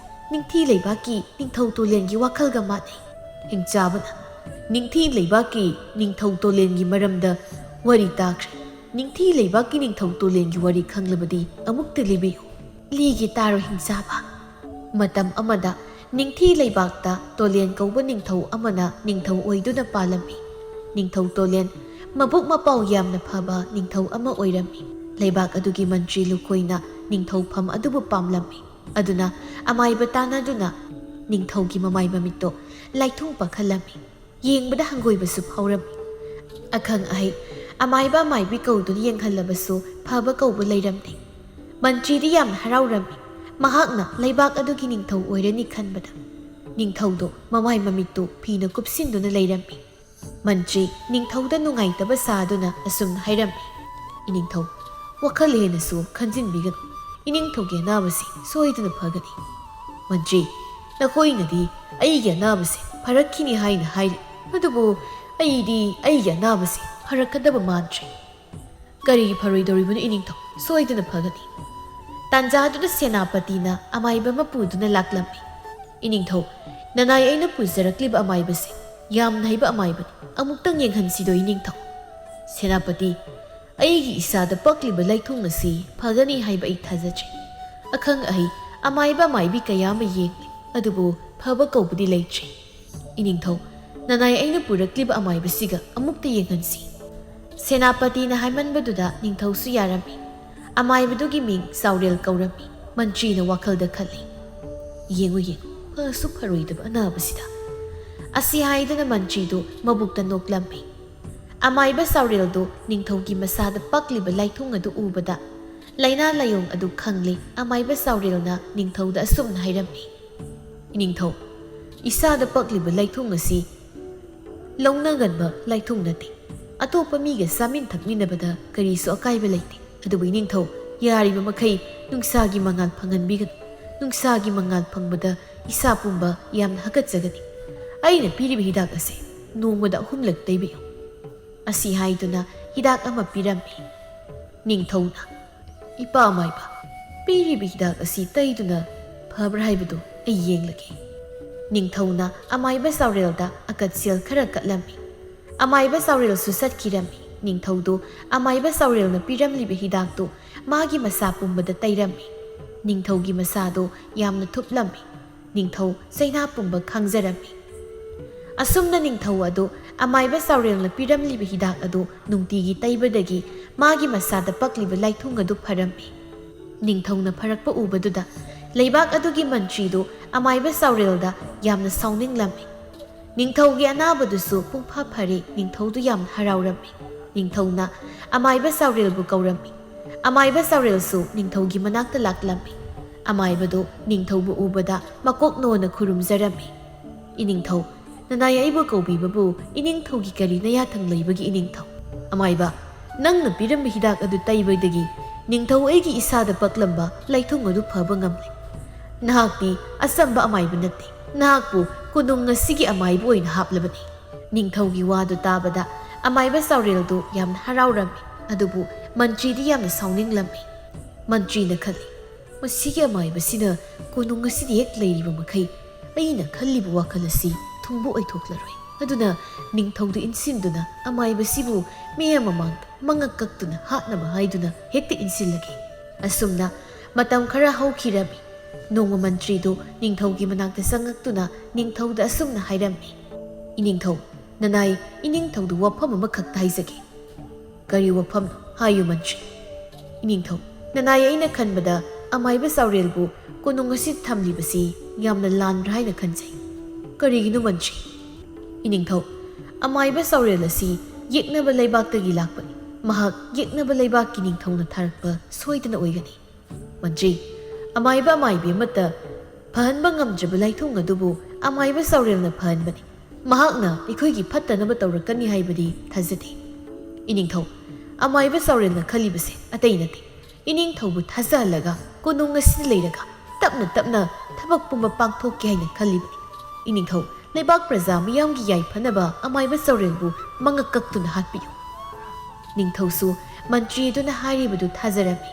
ꯅꯤꯡꯊꯤ ꯂꯩꯕꯥꯛꯀꯤ ꯅꯤꯡꯊꯧ ꯇꯣꯂꯦꯟꯒꯤ ꯋꯥꯈꯜꯒ ꯃꯥꯟꯅꯩ꯫ ꯍꯤꯡꯆꯥꯕꯅ ꯅꯤꯡꯊꯤ ꯂꯩꯕꯥꯛꯀꯤ ꯅꯤꯡꯊꯧ ꯇꯣꯂꯦꯟꯒꯤ ꯃꯔꯝꯗ ꯋꯥꯔꯤ ꯇꯥꯈ꯭ꯔꯦ꯫ ꯅꯤꯡꯊꯤ ꯂꯩꯕꯥꯛꯀꯤ ꯅꯤꯡꯊꯧ ꯇꯣꯂꯦꯟꯒꯤ ꯋꯥꯔꯤ ꯈꯪꯂꯕꯗꯤ ꯑꯃꯨꯛꯇ ꯂꯤꯕꯤꯌꯨ꯫ ꯂꯤꯒꯦ ꯇꯥꯔꯣ ꯍꯤꯡꯆꯥꯕ꯫ ꯃꯇꯝ ꯑꯃꯗ ꯅꯤꯡꯊꯤ ꯂꯩꯕꯥꯛꯇ ꯇꯣꯂꯦꯟ ꯀꯧꯕ ꯅꯤꯡꯊꯧ ꯑꯃꯅ ꯅꯤꯡꯊꯧ ꯑꯣꯏꯗꯨꯅ ꯄꯥꯜꯂꯝꯃꯤ꯫ ꯅꯤꯡꯊꯧ ꯇꯣꯂꯦꯟ ꯃꯕꯨꯛ ꯃꯄꯥꯎ ꯌꯥꯝꯅ ꯐꯕ ꯅꯤꯡꯊꯧ ꯑꯃ ꯑꯣꯏꯔꯝꯃꯤ꯫ ꯂꯩꯕꯥꯛ ꯑꯗꯨꯒꯤ ꯃꯟꯇ꯭ꯔꯤ ꯂꯨꯈꯣꯏꯅ ꯅꯤꯡꯊꯧꯐꯝ ꯑꯗꯨꯕꯨ ꯄꯥꯝꯂꯝꯃꯤ꯫ ꯑꯗꯨꯅ ꯑꯃꯥꯏꯕ ꯇꯥꯟꯅꯗꯨꯅ ꯅꯤꯡꯊꯧꯒꯤ ꯃꯃꯥꯏ ꯃꯃꯤꯠꯇꯣ ꯂꯥꯏꯊꯨꯡ ꯄꯥꯈꯜꯂꯝꯃꯤ꯫ ꯌꯦꯡꯕꯗ ꯍꯪꯒꯣꯏꯕꯁꯨ ꯐꯥꯎꯔꯝꯃꯤ꯫ ꯑꯈꯪ ꯑꯍꯩ ꯑꯃꯥꯏꯕ ꯑꯃꯥꯏꯕꯤ ꯀꯧꯗꯨꯅ ꯌꯦꯡꯍꯜꯂꯕꯁꯨ ꯐꯕ ꯀꯧꯕ ꯂꯩꯔꯝꯗꯦ꯫ ꯃꯟꯇ꯭ꯔꯤꯗꯤ ꯌꯥꯝꯅ ꯍꯔꯥꯎꯔꯝꯃꯤ꯫ ꯃꯍꯥꯛꯅ ꯂꯩꯕꯥꯛ ꯑꯗꯨꯒꯤ ꯅꯤꯡꯊꯧ ꯑꯣꯏꯔꯅꯤ ꯈꯟꯕꯗ꯫ ꯅꯤꯡꯊꯧꯗꯣ ꯃꯃꯥꯏ ꯃꯃꯤꯠꯇꯨ ꯐꯤꯅ ꯀꯨꯞꯁꯤꯟꯗꯨꯅ ꯂꯩꯔꯝꯃꯤ꯫ ꯃꯟꯇ꯭ꯔꯤ ꯅꯤꯡꯊꯧꯗ ꯅꯨꯡꯉꯥꯏꯇꯕ ꯁꯥꯗꯨꯅ ꯑꯁꯨꯝꯅ ꯍꯥꯏꯔꯝꯃꯤ꯫ ꯏꯅꯤꯡꯊꯧ, ꯋꯥꯈꯜ ꯍꯦꯟꯅꯁꯨ ꯈꯟꯖꯤꯟꯕꯤꯒꯅꯨ꯫ ꯏꯅꯤꯡꯊꯧꯒꯤ ꯑꯅꯥꯕꯁꯤ ꯁꯣꯏꯗꯅ ꯐꯒꯅꯤ꯫ ꯃꯟꯇ꯭ꯔꯤ, ꯅꯈꯣꯏꯅꯗꯤ ꯑꯩꯒꯤ ꯑꯅꯥꯕꯁꯤ ꯐꯔꯛꯈꯤꯅꯤ ꯍꯥꯏꯅ ꯍꯥꯏꯔꯤ, ꯑꯗꯨꯕꯨ ꯑꯩꯗꯤ ꯑꯩꯒꯤ ꯑꯅꯥꯕꯁꯤ ꯐꯔꯛꯀꯗꯕ ꯃꯥꯟꯗ꯭ꯔꯦ꯫ ꯀꯔꯤꯒꯤ ꯐꯔꯣꯏꯗꯧꯔꯤꯕꯅꯣ ꯏꯅꯤꯡꯊꯧ? ꯁꯣꯏꯗꯅ ꯐꯒꯅꯤ꯫ ꯇꯥꯟꯖꯥꯗꯨꯗ ꯁꯦꯅꯥꯄꯇꯤꯅ ꯑꯃꯥꯏꯕ ꯑꯃ ꯄꯨꯗꯨꯅ ꯂꯥꯛꯂꯝꯃꯤ꯫ ꯏꯅꯤꯡꯊꯧ, ꯅꯅꯥꯏ ꯑꯩꯅ ꯄꯨꯖꯔꯛꯂꯤꯕ ꯑꯃꯥꯏꯕꯁꯦ ꯌꯥꯝꯅ ꯍꯩꯕ ꯑꯃꯥꯏꯕꯅꯤ꯫ ꯑꯃꯨꯛꯇꯪ ꯌꯦꯡꯍꯟꯁꯤꯗꯣ ꯏꯅꯤꯡꯊꯧ꯫ ꯁꯦꯅꯥꯄꯇꯤ, ꯑꯩꯒꯤ ꯏꯁꯥꯗ ꯄꯛꯂꯤꯕ ꯂꯩꯊꯨꯡ ꯑꯁꯤ ꯐꯒꯅꯤ ꯍꯥꯏꯕ ꯑꯩ ꯊꯥꯖꯗ꯭ꯔꯦ꯫ ꯑꯈꯪ ꯑꯍꯩ ꯑꯃꯥꯏꯕ ꯑꯃꯥꯏꯕꯤ ꯀꯌꯥ ꯑꯃ ꯌꯦꯡꯂꯤ, ꯑꯗꯨꯕꯨ ꯐꯕ ꯀꯧꯕꯗꯤ ꯂꯩꯇ꯭ꯔꯦ꯫ ꯏꯅꯤꯡꯊꯧ, ꯅꯅꯥꯏ ꯑꯩꯅ ꯄꯨꯔꯛꯂꯤꯕ ꯑꯃꯥꯏꯕꯁꯤꯒ ꯑꯃꯨꯛꯇ ꯌꯦꯡꯍꯟꯁꯤ꯫ ꯁꯦꯅꯥꯄꯇꯤꯅ ꯍꯥꯏꯃꯟꯕꯗꯨꯗ ꯅꯤꯡꯊꯧꯁꯨ ꯌꯥꯔꯝꯃꯤ꯫ ꯑꯃꯥꯏꯕꯗꯨꯒꯤ ꯃꯤꯡ ꯆꯥꯎꯔꯦꯜ ꯀꯧꯔꯝꯃꯤ꯫ ꯃꯟꯇ꯭ꯔꯤꯅ ꯋꯥꯈꯜꯗ ꯈꯜꯂꯤ, ꯌꯦꯡꯉꯨ ꯐꯁꯨ ꯐꯔꯣꯏꯗꯕ ꯑꯅꯥꯕꯁꯤꯗ꯫ ꯑꯁꯤ ꯍꯥꯏꯗꯨꯅ ꯃꯟꯇ꯭ꯔꯤꯗꯨ ꯃꯕꯨꯛꯇ ꯅꯣꯛꯂꯝꯃꯤ꯫ ꯑꯃꯥꯏꯕ ꯆꯥꯎꯔꯦꯜꯗꯨ ꯅꯤꯡꯊꯧꯒꯤ ꯃꯁꯥꯗ ꯄꯛꯂꯤꯕ ꯂꯥꯏꯊꯨꯡ ꯑꯗꯨ ꯎꯕꯗ ꯂꯩꯅꯥ ꯂꯥꯏꯌꯣꯡ ꯑꯗꯨ ꯈꯪꯂꯤ꯫ ꯑꯃꯥꯏꯕ ꯆꯥꯎꯔꯦꯜꯅ ꯅꯤꯡꯊꯧꯗ ꯑꯁꯨꯝꯅ ꯍꯥꯏꯔꯝꯃꯤ꯫ ꯏꯅꯤꯡꯊꯧ, ꯏꯁꯥꯗ ꯄꯛꯂꯤꯕ ꯂꯩꯊꯨꯡ ꯑꯁꯤ ꯂꯧꯅꯒꯟꯕ ꯂꯩꯊꯨꯡ ꯅꯠꯇꯦ꯫ ꯑꯇꯣꯞꯄ ꯃꯤꯒ ꯆꯥꯃꯤꯟ ꯊꯛꯃꯤꯟꯅꯕꯗ ꯀꯔꯤꯁꯨ ꯑꯀꯥꯏꯕ ꯂꯩꯇꯦ꯫ ꯑꯗꯨꯕꯨ ꯏꯅꯤꯡꯊꯧ, ꯌꯥꯔꯤꯕ ꯃꯈꯩ ꯅꯨꯡꯁꯥꯒꯤ ꯃꯉꯥꯜ ꯐꯪꯍꯟꯕꯤꯒꯅꯨ꯫ ꯅꯨꯡꯁꯥꯒꯤ ꯃꯉꯥꯜ ꯐꯪꯕꯗ ꯏꯁꯥ ꯄꯨꯝꯕ ꯌꯥꯝꯅ ꯍꯥꯀꯠꯆꯒꯅꯤ꯫ ꯑꯩꯅ ꯄꯤꯔꯤꯕ ꯍꯤꯗꯥꯛ ꯑꯁꯤ ꯅꯣꯡꯃꯗ 3ꯂꯛ ꯇꯩꯕꯤꯌꯨ꯫ ꯑꯁꯤ ꯍꯥꯏꯗꯨꯅ ꯍꯤꯗꯥꯛ ꯑꯃ ꯄꯤꯔꯝꯃꯤ꯫ ꯅꯤꯡꯊꯧꯅ, ꯏꯄꯥ ꯑꯃꯥꯏꯕ, ꯄꯤꯔꯤꯕ ꯍꯤꯗꯥꯛ ꯑꯁꯤ ꯇꯩꯗꯨꯅ ꯐꯕ꯭ꯔꯥ ꯍꯥꯏꯕꯗꯨ ꯑꯩ ꯌꯦꯡꯂꯒꯦ꯫ ꯅꯤꯡꯊꯧꯅ ꯑꯃꯥꯏꯕ ꯆꯥꯎꯔꯦꯜꯗ ꯑꯀꯠꯁꯦꯜ ꯈꯔ ꯀꯠꯂꯝꯃꯤ꯫ ꯑꯃꯥꯏꯕ ꯆꯥꯎꯔꯦꯜꯁꯨ ꯆꯠꯈꯤꯔꯝꯃꯤ꯫ ꯅꯤꯡꯊꯧꯗꯨ ꯑꯃꯥꯏꯕ ꯆꯥꯎꯔꯦꯜꯅ ꯄꯤꯔꯝꯂꯤꯕ ꯍꯤꯗꯥꯛꯇꯨ ꯃꯥꯒꯤ ꯃꯁꯥ ꯄꯨꯝꯕꯗ ꯇꯩꯔꯝꯃꯤ꯫ ꯅꯤꯡꯊꯧꯒꯤ ꯃꯁꯥꯗꯨ ꯌꯥꯝꯅ ꯊꯨꯞꯂꯝꯃꯤ꯫ ꯅꯤꯡꯊꯧ ꯆꯩꯅꯥ ꯄꯨꯝꯕ ꯈꯥꯡꯖꯔꯝꯃꯤ꯫ ꯑꯁꯨꯝꯅ ꯅꯤꯡꯊꯧ ꯑꯗꯨ ꯑꯃꯥꯏꯕ ꯆꯥꯎꯔꯦꯜꯅ ꯄꯤꯔꯝꯂꯤꯕ ꯍꯤꯗꯥꯛ ꯑꯗꯨ ꯅꯨꯡꯇꯤꯒꯤ ꯇꯩꯕꯗꯒꯤ ꯃꯥꯒꯤ ꯃꯁꯥꯗ ꯄꯛꯂꯤꯕ ꯂꯥꯏꯊꯨꯡ ꯑꯗꯨ ꯐꯔꯝꯃꯤ꯫ ꯅꯤꯡꯊꯧꯅ ꯐꯔꯛꯄ ꯎꯕꯗꯨꯗ ꯂꯩꯕꯥꯛ ꯑꯗꯨꯒꯤ ꯃꯟꯇ꯭ꯔꯤꯗꯨ ꯑꯃꯥꯏꯕ ꯆꯥꯎꯔꯦꯜꯗ ꯌꯥꯝꯅ ꯁꯥꯎꯅꯤꯡꯂꯝꯃꯤ꯫ ꯅꯤꯡꯊꯧꯒꯤ ꯑꯅꯥꯕꯗꯨꯁꯨ ꯄꯨꯡꯐ ꯐꯔꯦ꯫ ꯅꯤꯡꯊꯧꯗꯨ ꯌꯥꯝꯅ ꯍꯔꯥꯎꯔꯝꯃꯤ꯫ ꯅꯤꯡꯊꯧꯅ ꯑꯃꯥꯏꯕ ꯆꯥꯎꯔꯦꯜꯕꯨ ꯀꯧꯔꯝꯃꯤ꯫ ꯑꯃꯥꯏꯕ ꯆꯥꯎꯔꯦꯜꯁꯨ ꯅꯤꯡꯊꯧꯒꯤ ꯃꯅꯥꯛꯇ ꯂꯥꯛꯂꯝꯃꯤ꯫ ꯑꯃꯥꯏꯕꯗꯨ ꯅꯤꯡꯊꯧꯕꯨ ꯎꯕꯗ ꯃꯀꯣꯛ ꯅꯣꯟꯅ ꯈꯨꯔꯨꯝꯖꯔꯝꯃꯤ꯫ ꯏꯅꯤꯡꯊꯧ, ꯅꯅꯥꯏ ꯑꯩꯕꯨ ꯀꯧꯕꯤꯕꯕꯨ ꯏꯅꯤꯡꯊꯧꯒꯤ ꯀꯔꯤ ꯅꯌꯥꯊꯪ ꯂꯩꯕꯒꯤ ꯏꯅꯤꯡꯊꯧ? ꯑꯃꯥꯏꯕ, ꯅꯪꯅ ꯄꯤꯔꯝꯕ ꯍꯤꯗꯥꯛ ꯑꯗꯨ ꯇꯩꯕꯗꯒꯤ ꯅꯤꯡꯊꯧ ꯑꯩꯒꯤ ꯏꯁꯥꯗ ꯄꯛꯂꯝꯕ ꯂꯩꯊꯨꯡ ꯑꯗꯨ ꯐꯕ ꯉꯝꯂꯦ꯫ ꯅꯍꯥꯛꯇꯤ ꯑꯆꯝꯕ ꯑꯃꯥꯏꯕ ꯅꯠꯇꯦ꯫ ꯅꯍꯥꯛꯄꯨ ꯀꯣꯅꯨꯡ ꯑꯁꯤꯒꯤ ꯑꯃꯥꯏꯕ ꯑꯣꯏꯅ ꯍꯥꯞꯂꯕꯅꯤ꯫ ꯅꯤꯡꯊꯧꯒꯤ ꯋꯥꯗꯨ ꯇꯥꯕꯗ ꯑꯃꯥꯏꯕ ꯆꯥꯎꯔꯦꯜꯗꯨ ꯌꯥꯝꯅ ꯍꯔꯥꯎꯔꯝꯃꯤ꯫ ꯑꯗꯨꯕꯨ ꯃꯟꯇ꯭ꯔꯤꯗꯤ ꯌꯥꯝꯅ ꯁꯥꯎꯅꯤꯡꯂꯝꯃꯤ꯫ ꯃꯟꯇ꯭ꯔꯤꯅ ꯈꯜꯂꯤ, ꯃꯁꯤꯒꯤ ꯑꯃꯥꯏꯕꯁꯤꯅ ꯀꯣꯅꯨꯡ ꯑꯁꯤꯗ ꯍꯦꯛ ꯂꯩꯔꯤꯕ ꯃꯈꯩ ꯑꯩꯅ ꯈꯜꯂꯤꯕ ꯋꯥꯈꯜ ꯑꯁꯤ ꯊꯨꯡꯕ ꯑꯣꯏꯊꯣꯛꯂꯔꯣꯏ꯫ ꯑꯗꯨꯅ ꯅꯤꯡꯊꯧꯗꯨ ꯏꯟꯁꯤꯟꯗꯨꯅ ꯑꯃꯥꯏꯕꯁꯤꯕꯨ ꯃꯤꯌꯥꯝ ꯃꯃꯥꯡꯗ ꯃꯉꯛ ꯀꯛꯇꯨꯅ ꯍꯥꯠꯅꯕ ꯍꯥꯏꯗꯨꯅ ꯍꯦꯛꯇ ꯏꯟꯁꯤꯜꯂꯒꯦ꯫ ꯑꯁꯨꯝꯅ ꯃꯇꯝ ꯈꯔ ꯍꯧꯈꯤꯔꯝꯃꯤ꯫ ꯅꯣꯡꯃ ꯃꯟꯇ꯭ꯔꯤꯗꯨ ꯅꯤꯡꯊꯧꯒꯤ ꯃꯅꯥꯛꯇ ꯆꯪꯉꯛꯇꯨꯅ ꯅꯤꯡꯊꯧꯗ ꯑꯁꯨꯝꯅ ꯍꯥꯏꯔꯝꯃꯤ꯫ ꯏꯅꯤꯡꯊꯧ, ꯅꯅꯥꯏ ꯏꯅꯤꯡꯊꯧꯗꯨ ꯋꯥꯐꯝ ꯑꯃꯈꯛꯇ ꯍꯥꯏꯖꯒꯦ꯫ ꯀꯔꯤ ꯋꯥꯐꯝꯅꯣ? ꯍꯥꯏꯌꯨ ꯃꯟꯇ꯭ꯔꯤ꯫ ꯏꯅꯤꯡꯊꯧ, ꯅꯅꯥꯏ ꯑꯩꯅ ꯈꯟꯕꯗ ꯑꯃꯥꯏꯕ ꯆꯥꯎꯔꯦꯜꯕꯨ ꯀꯣꯅꯨꯡ ꯑꯁꯤꯗ ꯊꯝꯂꯤꯕꯁꯤ ꯌꯥꯝꯅ ꯂꯥꯟꯕ꯭ꯔꯥ ꯍꯥꯏꯅ ꯈꯟꯖꯩ꯫ ꯀꯔꯤꯒꯤꯅꯣ ꯃꯟꯇ꯭ꯔꯤ? ꯏꯅꯤꯡꯊꯧ, ꯑꯃꯥꯏꯕ ꯆꯥꯎꯔꯦꯜ ꯑꯁꯤ ꯌꯦꯛꯅꯕ ꯂꯩꯕꯥꯛꯇꯒꯤ ꯂꯥꯛꯄꯅꯤ꯫ ꯃꯍꯥꯛ ꯌꯦꯛꯅꯕ ꯂꯩꯕꯥꯛꯀꯤ ꯅꯤꯡꯊꯧꯅ ꯊꯥꯔꯛꯄ ꯁꯣꯏꯗꯅ ꯑꯣꯏꯒꯅꯤ꯫ ꯃꯟꯇ꯭ꯔꯤ, ꯑꯃꯥꯏꯕ ꯑꯃꯥꯏꯕꯤ ꯑꯃꯠꯇ ꯐꯍꯟꯕ ꯉꯝꯗ꯭ꯔꯕ ꯂꯥꯏꯊꯨꯡ ꯑꯗꯨꯕꯨ ꯑꯃꯥꯏꯕ ꯆꯥꯎꯔꯦꯜꯅ ꯐꯍꯟꯕꯅꯤ꯫ ꯃꯍꯥꯛꯅ ꯑꯩꯈꯣꯏꯒꯤ ꯐꯠꯇꯅꯕ ꯇꯧꯔꯛꯀꯅꯤ ꯍꯥꯏꯕꯗꯤ ꯊꯥꯖꯗꯦ꯫ ꯏꯅꯤꯡꯊꯧ, ꯑꯃꯥꯏꯕ ꯆꯥꯎꯔꯦꯜꯅ ꯈꯜꯂꯤꯕꯁꯦ ꯑꯇꯩ ꯅꯠꯇꯦ꯫ ꯏꯅꯤꯡꯊꯧꯕꯨ ꯊꯥꯖꯍꯜꯂꯒ ꯀꯣꯅꯨꯡ ꯑꯁꯤꯗ ꯂꯩꯔꯒ ꯇꯞꯅ ꯇꯞꯅ ꯊꯕꯛ ꯄꯨꯝꯕ ꯄꯥꯡꯊꯣꯛꯀꯦ ꯍꯥꯏꯅ ꯈꯜꯂꯤꯕꯅꯤ꯫ ꯏꯅꯤꯡꯊꯧ, ꯂꯩꯕꯥꯛ ꯄ꯭ꯔꯖꯥ ꯃꯤꯌꯥꯝꯒꯤ ꯌꯥꯏꯐꯅꯕ ꯑꯃꯥꯏꯕ ꯁꯧꯔꯦꯜꯕꯨ ꯃꯉꯛ ꯀꯛꯇꯨꯅ ꯍꯥꯠꯄꯤꯌꯨ꯫ ꯅꯤꯡꯊꯧꯁꯨ ꯃꯟꯇ꯭ꯔꯤ ꯑꯗꯨꯅ ꯍꯥꯏꯔꯤꯕꯗꯨ ꯊꯥꯖꯔꯝꯃꯤ꯫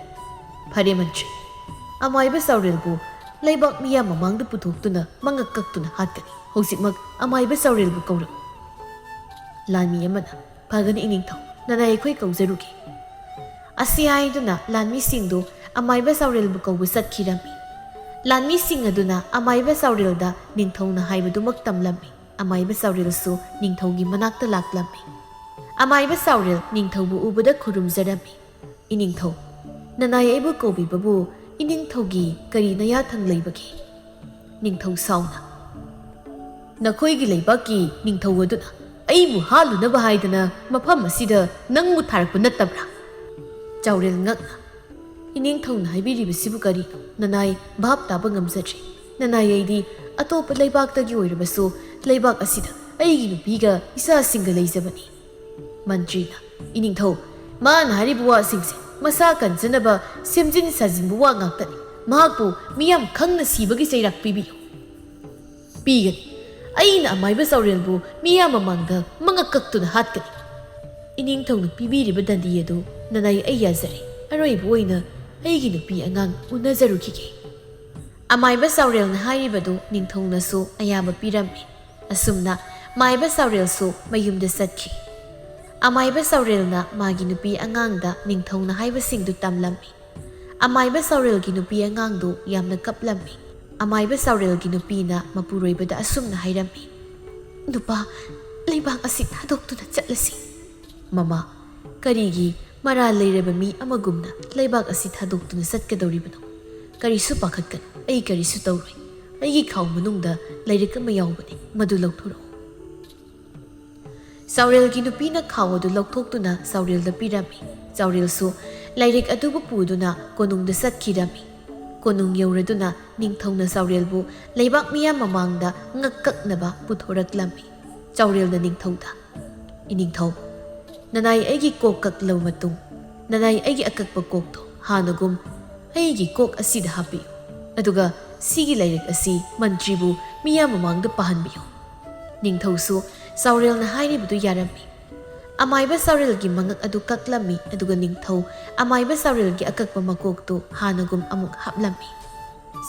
ꯐꯔꯦ ꯃꯟꯇ꯭ꯔꯤ, ꯑꯃꯥꯏꯕ ꯁꯧꯔꯦꯜꯕꯨ ꯂꯩꯕꯥꯛ ꯃꯤꯌꯥꯝ ꯃꯃꯥꯡꯗ ꯄꯨꯊꯣꯛꯇꯨꯅ ꯃꯉꯛ ꯀꯛꯇꯨꯅ ꯍꯥꯠꯀꯅꯤ꯫ ꯍꯧꯖꯤꯛꯃꯛ ꯑꯃꯥꯏꯕ ꯁꯧꯔꯦꯜꯕꯨ ꯀꯧꯔꯛꯎ꯫ ꯂꯥꯟꯃꯤ ꯑꯃꯅ ꯐꯒꯅꯤ ꯏꯅꯤꯡꯊꯧ, ꯅꯅꯥꯏ ꯑꯩꯈꯣꯏ ꯀꯧꯖꯔꯨꯒꯦ꯫ ꯑꯁꯤ ꯍꯥꯏꯗꯨꯅ ꯂꯥꯟꯃꯤꯁꯤꯡꯗꯨ ꯑꯃꯥꯏꯕ ꯁꯧꯔꯦꯜꯕꯨ ꯀꯧꯕ ꯆꯠꯈꯤꯔꯝꯃꯤ꯫ ꯂꯥꯟꯃꯤꯁꯤꯡ ꯑꯗꯨꯅ ꯑꯃꯥꯏꯕ ꯁꯧꯔꯦꯜꯗ ꯅꯤꯡꯊꯧꯅ ꯍꯥꯏꯕꯗꯨꯃꯛ ꯇꯝꯂꯝꯃꯤ꯫ ꯑꯃꯥꯏꯕ ꯁꯧꯔꯦꯜꯁꯨ ꯅꯤꯡꯊꯧꯒꯤ ꯃꯅꯥꯛꯇ ꯂꯥꯛꯂꯝꯃꯤ꯫ ꯑꯃꯥꯏꯕ ꯁꯧꯔꯦꯜ ꯅꯤꯡꯊꯧꯕꯨ ꯎꯕꯗ ꯈꯨꯔꯨꯝꯖꯔꯝꯃꯤ꯫ ꯏꯅꯤꯡꯊꯧ, ꯅꯅꯥꯏ ꯑꯩꯕꯨ ꯀꯧꯕꯤꯕꯕꯨ ꯏꯅꯤꯡꯊꯧꯒꯤ ꯀꯔꯤ ꯅꯌꯥꯊꯪ ꯂꯩꯕꯒꯦ? ꯅꯤꯡꯊꯧ ꯁꯥꯎꯅ, ꯅꯈꯣꯏꯒꯤ ꯂꯩꯕꯥꯛꯀꯤ ꯅꯤꯡꯊꯧ ꯑꯗꯨꯅ ꯑꯩꯕꯨ ꯍꯥꯠꯂꯨꯅꯕ ꯍꯥꯏꯗꯅ ꯃꯐꯝ ꯑꯁꯤꯗ ꯅꯪꯕꯨ ꯊꯥꯔꯛꯄ ꯅꯠꯇꯕ꯭ꯔꯥ? ꯆꯥꯎꯔꯦꯜ ꯉꯛꯅ, ꯏꯅꯤꯡꯊꯧꯅ ꯍꯥꯏꯕꯤꯔꯤꯕꯁꯤꯕꯨ ꯀꯔꯤꯅꯣ? ꯅꯅꯥꯏ ꯚꯥꯞ ꯇꯥꯕ ꯉꯝꯖꯗ꯭ꯔꯤ꯫ ꯅꯅꯥꯏ ꯑꯩꯗꯤ ꯑꯇꯣꯞꯄ ꯂꯩꯕꯥꯛꯇꯒꯤ ꯑꯣꯏꯔꯕꯁꯨ ꯂꯩꯕꯥꯛ ꯑꯁꯤꯗ ꯑꯩꯒꯤ ꯅꯨꯄꯤꯒ ꯏꯆꯥꯁꯤꯡꯒ ꯂꯩꯖꯕꯅꯤ꯫ ꯃꯟꯇ꯭ꯔꯤꯅ, ꯏꯅꯤꯡꯊꯧ, ꯃꯥꯅ ꯍꯥꯏꯔꯤꯕ ꯋꯥꯁꯤꯡꯁꯦ ꯃꯁꯥ ꯀꯟꯖꯅꯕ ꯁꯦꯝꯖꯤꯟ ꯁꯥꯖꯤꯟꯕ ꯋꯥ ꯉꯥꯛꯇꯅꯤ꯫ ꯃꯍꯥꯛꯄꯨ ꯃꯤꯌꯥꯝ ꯈꯪꯅ ꯁꯤꯕꯒꯤ ꯆꯩꯔꯥꯛ ꯄꯤꯕꯤꯌꯨ꯫ ꯄꯤꯒꯅꯤ꯫ ꯑꯩꯅ ꯑꯃꯥꯏꯕ ꯁꯧꯔꯦꯜꯕꯨ ꯃꯤꯌꯥꯝ ꯃꯃꯥꯡꯗ ꯃꯉꯛ ꯀꯛꯇꯨꯅ ꯍꯥꯠꯀꯅꯤ꯫ ꯏꯅꯤꯡꯊꯧꯅ ꯄꯤꯕꯤꯔꯤꯕ ꯗꯟꯗꯤ ꯑꯗꯨ ꯅꯅꯥꯏ ꯑꯩ ꯌꯥꯖꯔꯦ꯫ ꯑꯔꯣꯏꯕ ꯑꯣꯏꯅ ꯑꯩꯒꯤ ꯅꯨꯄꯤ ꯑꯉꯥꯡ ꯎꯅꯖꯔꯨꯈꯤꯒꯦ꯫ ꯑꯃꯥꯏꯕ ꯁꯧꯔꯦꯜꯅ ꯍꯥꯏꯔꯤꯕꯗꯨ ꯅꯤꯡꯊꯧꯅꯁꯨ ꯑꯌꯥꯕ ꯄꯤꯔꯝꯃꯤ꯫ ꯑꯁꯨꯝꯅ ꯃꯥꯏꯕ ꯁꯧꯔꯦꯜꯁꯨ ꯃꯌꯨꯝꯗ ꯆꯠꯈꯤ꯫ ꯑꯃꯥꯏꯕ ꯁꯧꯔꯦꯜꯅ ꯃꯥꯒꯤ ꯅꯨꯄꯤ ꯑꯉꯥꯡꯗ ꯅꯤꯡꯊꯧꯅ ꯍꯥꯏꯕꯁꯤꯡꯗꯨ ꯇꯝꯂꯝꯃꯤ꯫ ꯑꯃꯥꯏꯕ ꯁꯧꯔꯦꯜꯒꯤ ꯅꯨꯄꯤ ꯑꯉꯥꯡꯗꯨ ꯌꯥꯝꯅ ꯀꯞꯂꯝꯃꯤ꯫ ꯑꯃꯥꯏꯕ ꯁꯧꯔꯦꯜꯒꯤ ꯅꯨꯄꯤꯅ ꯃꯄꯨꯔꯣꯏꯕꯗ ꯑꯁꯨꯝꯅ ꯍꯥꯏꯔꯝꯃꯤ, ꯅꯨꯄꯥ, ꯂꯩꯕꯥꯛ ꯑꯁꯤ ꯊꯥꯗꯣꯛꯇꯨꯅ ꯆꯠꯂꯁꯤ꯫ ꯃꯃꯥ, ꯀꯔꯤꯒꯤ ꯃꯔꯥꯜ ꯂꯩꯔꯕ ꯃꯤ ꯑꯃꯒꯨꯝꯅ ꯂꯩꯕꯥꯛ ꯑꯁꯤ ꯊꯥꯗꯣꯛꯇꯨꯅ ꯆꯠꯀꯗꯧꯔꯤꯕꯅꯣ? ꯀꯔꯤꯁꯨ ꯄꯥꯈꯠꯀꯅꯨ, ꯑꯩ ꯀꯔꯤꯁꯨ ꯇꯧꯔꯣꯏ꯫ ꯑꯩꯒꯤ ꯈꯥꯎ ꯃꯅꯨꯡꯗ ꯂꯥꯏꯔꯤꯛ ꯑꯃ ꯌꯥꯎꯕꯅꯤ, ꯃꯗꯨ ꯂꯧꯊꯣꯔꯛꯎ꯫ ꯆꯥꯎꯔꯦꯜꯒꯤ ꯅꯨꯄꯤꯅ ꯈꯥꯎ ꯑꯗꯨ ꯂꯧꯊꯣꯛꯇꯨꯅ ꯆꯥꯎꯔꯦꯜꯗ ꯄꯤꯔꯝꯃꯤ꯫ ꯆꯥꯎꯔꯦꯜꯁꯨ ꯂꯥꯏꯔꯤꯛ ꯑꯗꯨꯕꯨ ꯄꯨꯗꯨꯅ ꯀꯣꯅꯨꯡꯗ ꯆꯠꯈꯤꯔꯝꯃꯤ꯫ ꯀꯣꯅꯨꯡ ꯌꯧꯔꯗꯨꯅ ꯅꯤꯡꯊꯧꯅ ꯆꯥꯎꯔꯦꯜꯕꯨ ꯂꯩꯕꯥꯛ ꯃꯤꯌꯥꯝ ꯃꯃꯥꯡꯗ ꯉꯛ ꯀꯛꯅꯕ ꯄꯨꯊꯣꯔꯛꯂꯝꯃꯤ꯫ ꯆꯥꯎꯔꯦꯜꯅ ꯅꯤꯡꯊꯧꯗ, ꯏꯅꯤꯡꯊꯧ, ꯅꯅꯥꯏ ꯑꯩꯒꯤ ꯀꯣꯛ ꯀꯛꯂꯕ ꯃꯇꯨꯡ ꯅꯅꯥꯏ ꯑꯩꯒꯤ ꯑꯀꯛꯄ ꯀꯣꯛꯇꯣ ꯍꯥꯟꯅꯒꯨꯝ ꯑꯩꯒꯤ ꯀꯣꯛ ꯑꯁꯤꯗ ꯍꯥꯞꯄꯤꯌꯨ꯫ ꯑꯗꯨꯒ ꯁꯤꯒꯤ ꯂꯥꯏꯔꯤꯛ ꯑꯁꯤ ꯃꯟꯇ꯭ꯔꯤꯕꯨ ꯃꯤꯌꯥꯝ ꯃꯃꯥꯡꯗ ꯄꯥꯍꯟꯕꯤꯌꯨ꯫ ꯅꯤꯡꯊꯧꯁꯨ ꯆꯥꯎꯔꯦꯜꯅ ꯍꯥꯏꯔꯤꯕꯗꯨ ꯌꯥꯔꯝꯃꯤ꯫ ꯑꯃꯥꯏꯕ ꯁꯧꯔꯦꯜꯒꯤ ꯃꯉꯛ ꯑꯗꯨ ꯀꯛꯂꯝꯃꯤ꯫ ꯑꯗꯨꯒ ꯅꯤꯡꯊꯧ ꯑꯃꯥꯏꯕ ꯁꯧꯔꯦꯜꯒꯤ ꯑꯀꯛꯄ ꯃꯀꯣꯛꯇꯨ ꯍꯥꯟꯅꯒꯨꯝ ꯑꯃꯨꯛ ꯍꯥꯞꯂꯝꯃꯤ꯫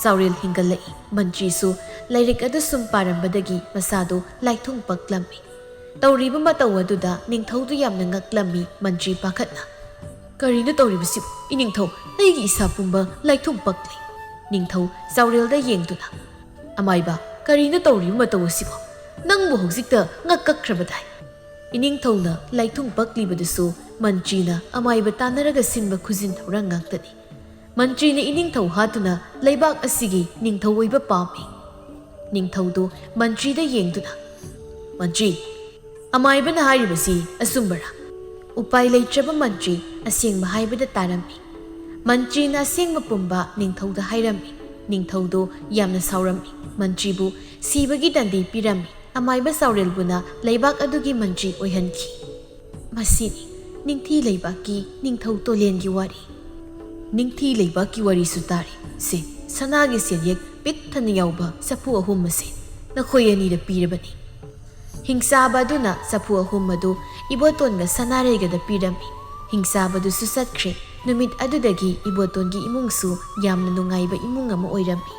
ꯆꯥꯎꯔꯦꯜ ꯍꯤꯡꯒꯠꯂꯛꯏ꯫ ꯃꯟꯇ꯭ꯔꯤꯁꯨ ꯂꯥꯏꯔꯤꯛ ꯑꯗꯨ ꯁꯨꯝ ꯄꯥꯔꯝꯕꯗꯒꯤ ꯃꯁꯥꯗꯨ ꯂꯥꯏꯊꯨꯡ ꯄꯛꯂꯝꯃꯤ꯫ ꯇꯧꯔꯤꯕ ꯃꯇꯧ ꯑꯗꯨꯗ ꯅꯤꯡꯊꯧꯗꯨ ꯌꯥꯝꯅ ꯉꯛꯂꯝꯃꯤ꯫ ꯃꯟꯇ꯭ꯔꯤ ꯄꯥꯈꯠꯅ, ꯀꯔꯤꯅꯣ ꯇꯧꯔꯤꯕꯁꯤꯕꯨ? ꯏꯅꯤꯡꯊꯧ, ꯑꯩꯒꯤ ꯏꯁꯥ ꯄꯨꯝꯕ ꯂꯥꯏꯊꯨꯡ ꯄꯛꯂꯤ꯫ ꯅꯤꯡꯊꯧ ꯆꯥꯎꯔꯦꯜꯗ ꯌꯦꯡꯗꯨꯅ, ꯑꯃꯥꯏꯕ, ꯀꯔꯤꯅꯣ ꯇꯧꯔꯤꯕ ꯃꯇꯧ ꯑꯁꯤꯕꯨ? ꯅꯪꯕꯨ ꯍꯧꯖꯤꯛꯇ ꯉꯛ ꯀꯛꯈ꯭ꯔꯕꯗꯥꯏ꯫ ꯏꯅꯤꯡꯊꯧꯅ ꯂꯥꯏꯊꯨꯡ ꯄꯛꯂꯤꯕꯗꯨꯁꯨ ꯃꯟꯇ꯭ꯔꯤꯅ ꯑꯃꯥꯏꯕ ꯇꯥꯟꯅꯔꯒ ꯁꯤꯟꯕ ꯈꯨꯖꯤꯟ ꯊꯧꯔꯥꯡ ꯉꯥꯛꯇꯅꯤ꯫ ꯃꯟꯇ꯭ꯔꯤꯅ ꯏꯅꯤꯡꯊꯧ ꯍꯥꯠꯇꯨꯅ ꯂꯩꯕꯥꯛ ꯑꯁꯤꯒꯤ ꯅꯤꯡꯊꯧ ꯑꯣꯏꯕ ꯄꯥꯝꯃꯤ꯫ ꯅꯤꯡꯊꯧꯗꯨ ꯃꯟꯇ꯭ꯔꯤꯗ ꯌꯦꯡꯗꯨꯅ, ꯃꯟꯇ꯭ꯔꯤ, ꯑꯃꯥꯏꯕꯅ ꯍꯥꯏꯔꯤꯕꯁꯤ ꯑꯆꯨꯝꯕꯔꯥ? ꯎꯄꯥꯏ ꯂꯩꯇ꯭ꯔꯕ ꯃꯟꯇ꯭ꯔꯤ ꯑꯁꯦꯡꯕ ꯍꯥꯏꯕꯗ ꯇꯥꯔꯝꯃꯤ꯫ ꯃꯟꯇ꯭ꯔꯤꯅ ꯑꯁꯦꯡꯕ ꯄꯨꯝꯕ ꯅꯤꯡꯊꯧꯗ ꯍꯥꯏꯔꯝꯃꯤ꯫ ꯅꯤꯡꯊꯧꯗꯨ ꯌꯥꯝꯅ ꯁꯥꯎꯔꯝꯃꯤ꯫ ꯃꯟꯇ꯭ꯔꯤꯕꯨ ꯁꯤꯕꯒꯤ ꯗꯟꯗꯤ ꯄꯤꯔꯝꯃꯤ꯫ ꯑꯃꯥꯏꯕ ꯁꯧꯔꯦꯜꯕꯨꯅ ꯂꯩꯕꯥꯛ ꯑꯗꯨꯒꯤ ꯃꯟꯇ꯭ꯔꯤ ꯑꯣꯏꯍꯟꯈꯤ꯫ ꯃꯁꯤꯅꯤ ꯅꯤꯡꯊꯤ ꯂꯩꯕꯥꯛꯀꯤ ꯅꯤꯡꯊꯧ ꯇꯣꯂꯦꯟꯒꯤ ꯋꯥꯔꯤ꯫ ꯅꯤꯡꯊꯤ ꯂꯩꯕꯥꯛꯀꯤ ꯋꯥꯔꯤꯁꯨ ꯇꯥꯔꯤ꯫ ꯁꯦ, ꯁꯅꯥꯒꯤ ꯁꯦꯟꯌꯦꯛ ꯄꯤꯛ ꯊꯟꯅ ꯌꯥꯎꯕ ꯆꯐꯨ 3 ꯑꯁꯤ ꯅꯈꯣꯏ ꯑꯅꯤꯗ ꯄꯤꯔꯕꯅꯤ꯫ ꯍꯤꯡꯆꯥꯕ ꯑꯗꯨꯅ ꯆꯐꯨ 3 ꯑꯗꯨ ꯏꯕꯣꯇꯣꯟꯒ ꯁꯅꯥꯔꯩꯒꯗ ꯄꯤꯔꯝꯃꯤ꯫ ꯍꯤꯡꯆꯥꯕꯗꯨꯁꯨ ꯆꯠꯈ꯭ꯔꯦ꯫ ꯅꯨꯃꯤꯠ ꯑꯗꯨꯗꯒꯤ ꯏꯕꯣꯇꯣꯟꯒꯤ ꯏꯃꯨꯡꯁꯨ ꯌꯥꯝꯅ ꯅꯨꯡꯉꯥꯏꯕ ꯏꯃꯨꯡ ꯑꯃ ꯑꯣꯏꯔꯝꯃꯤ꯫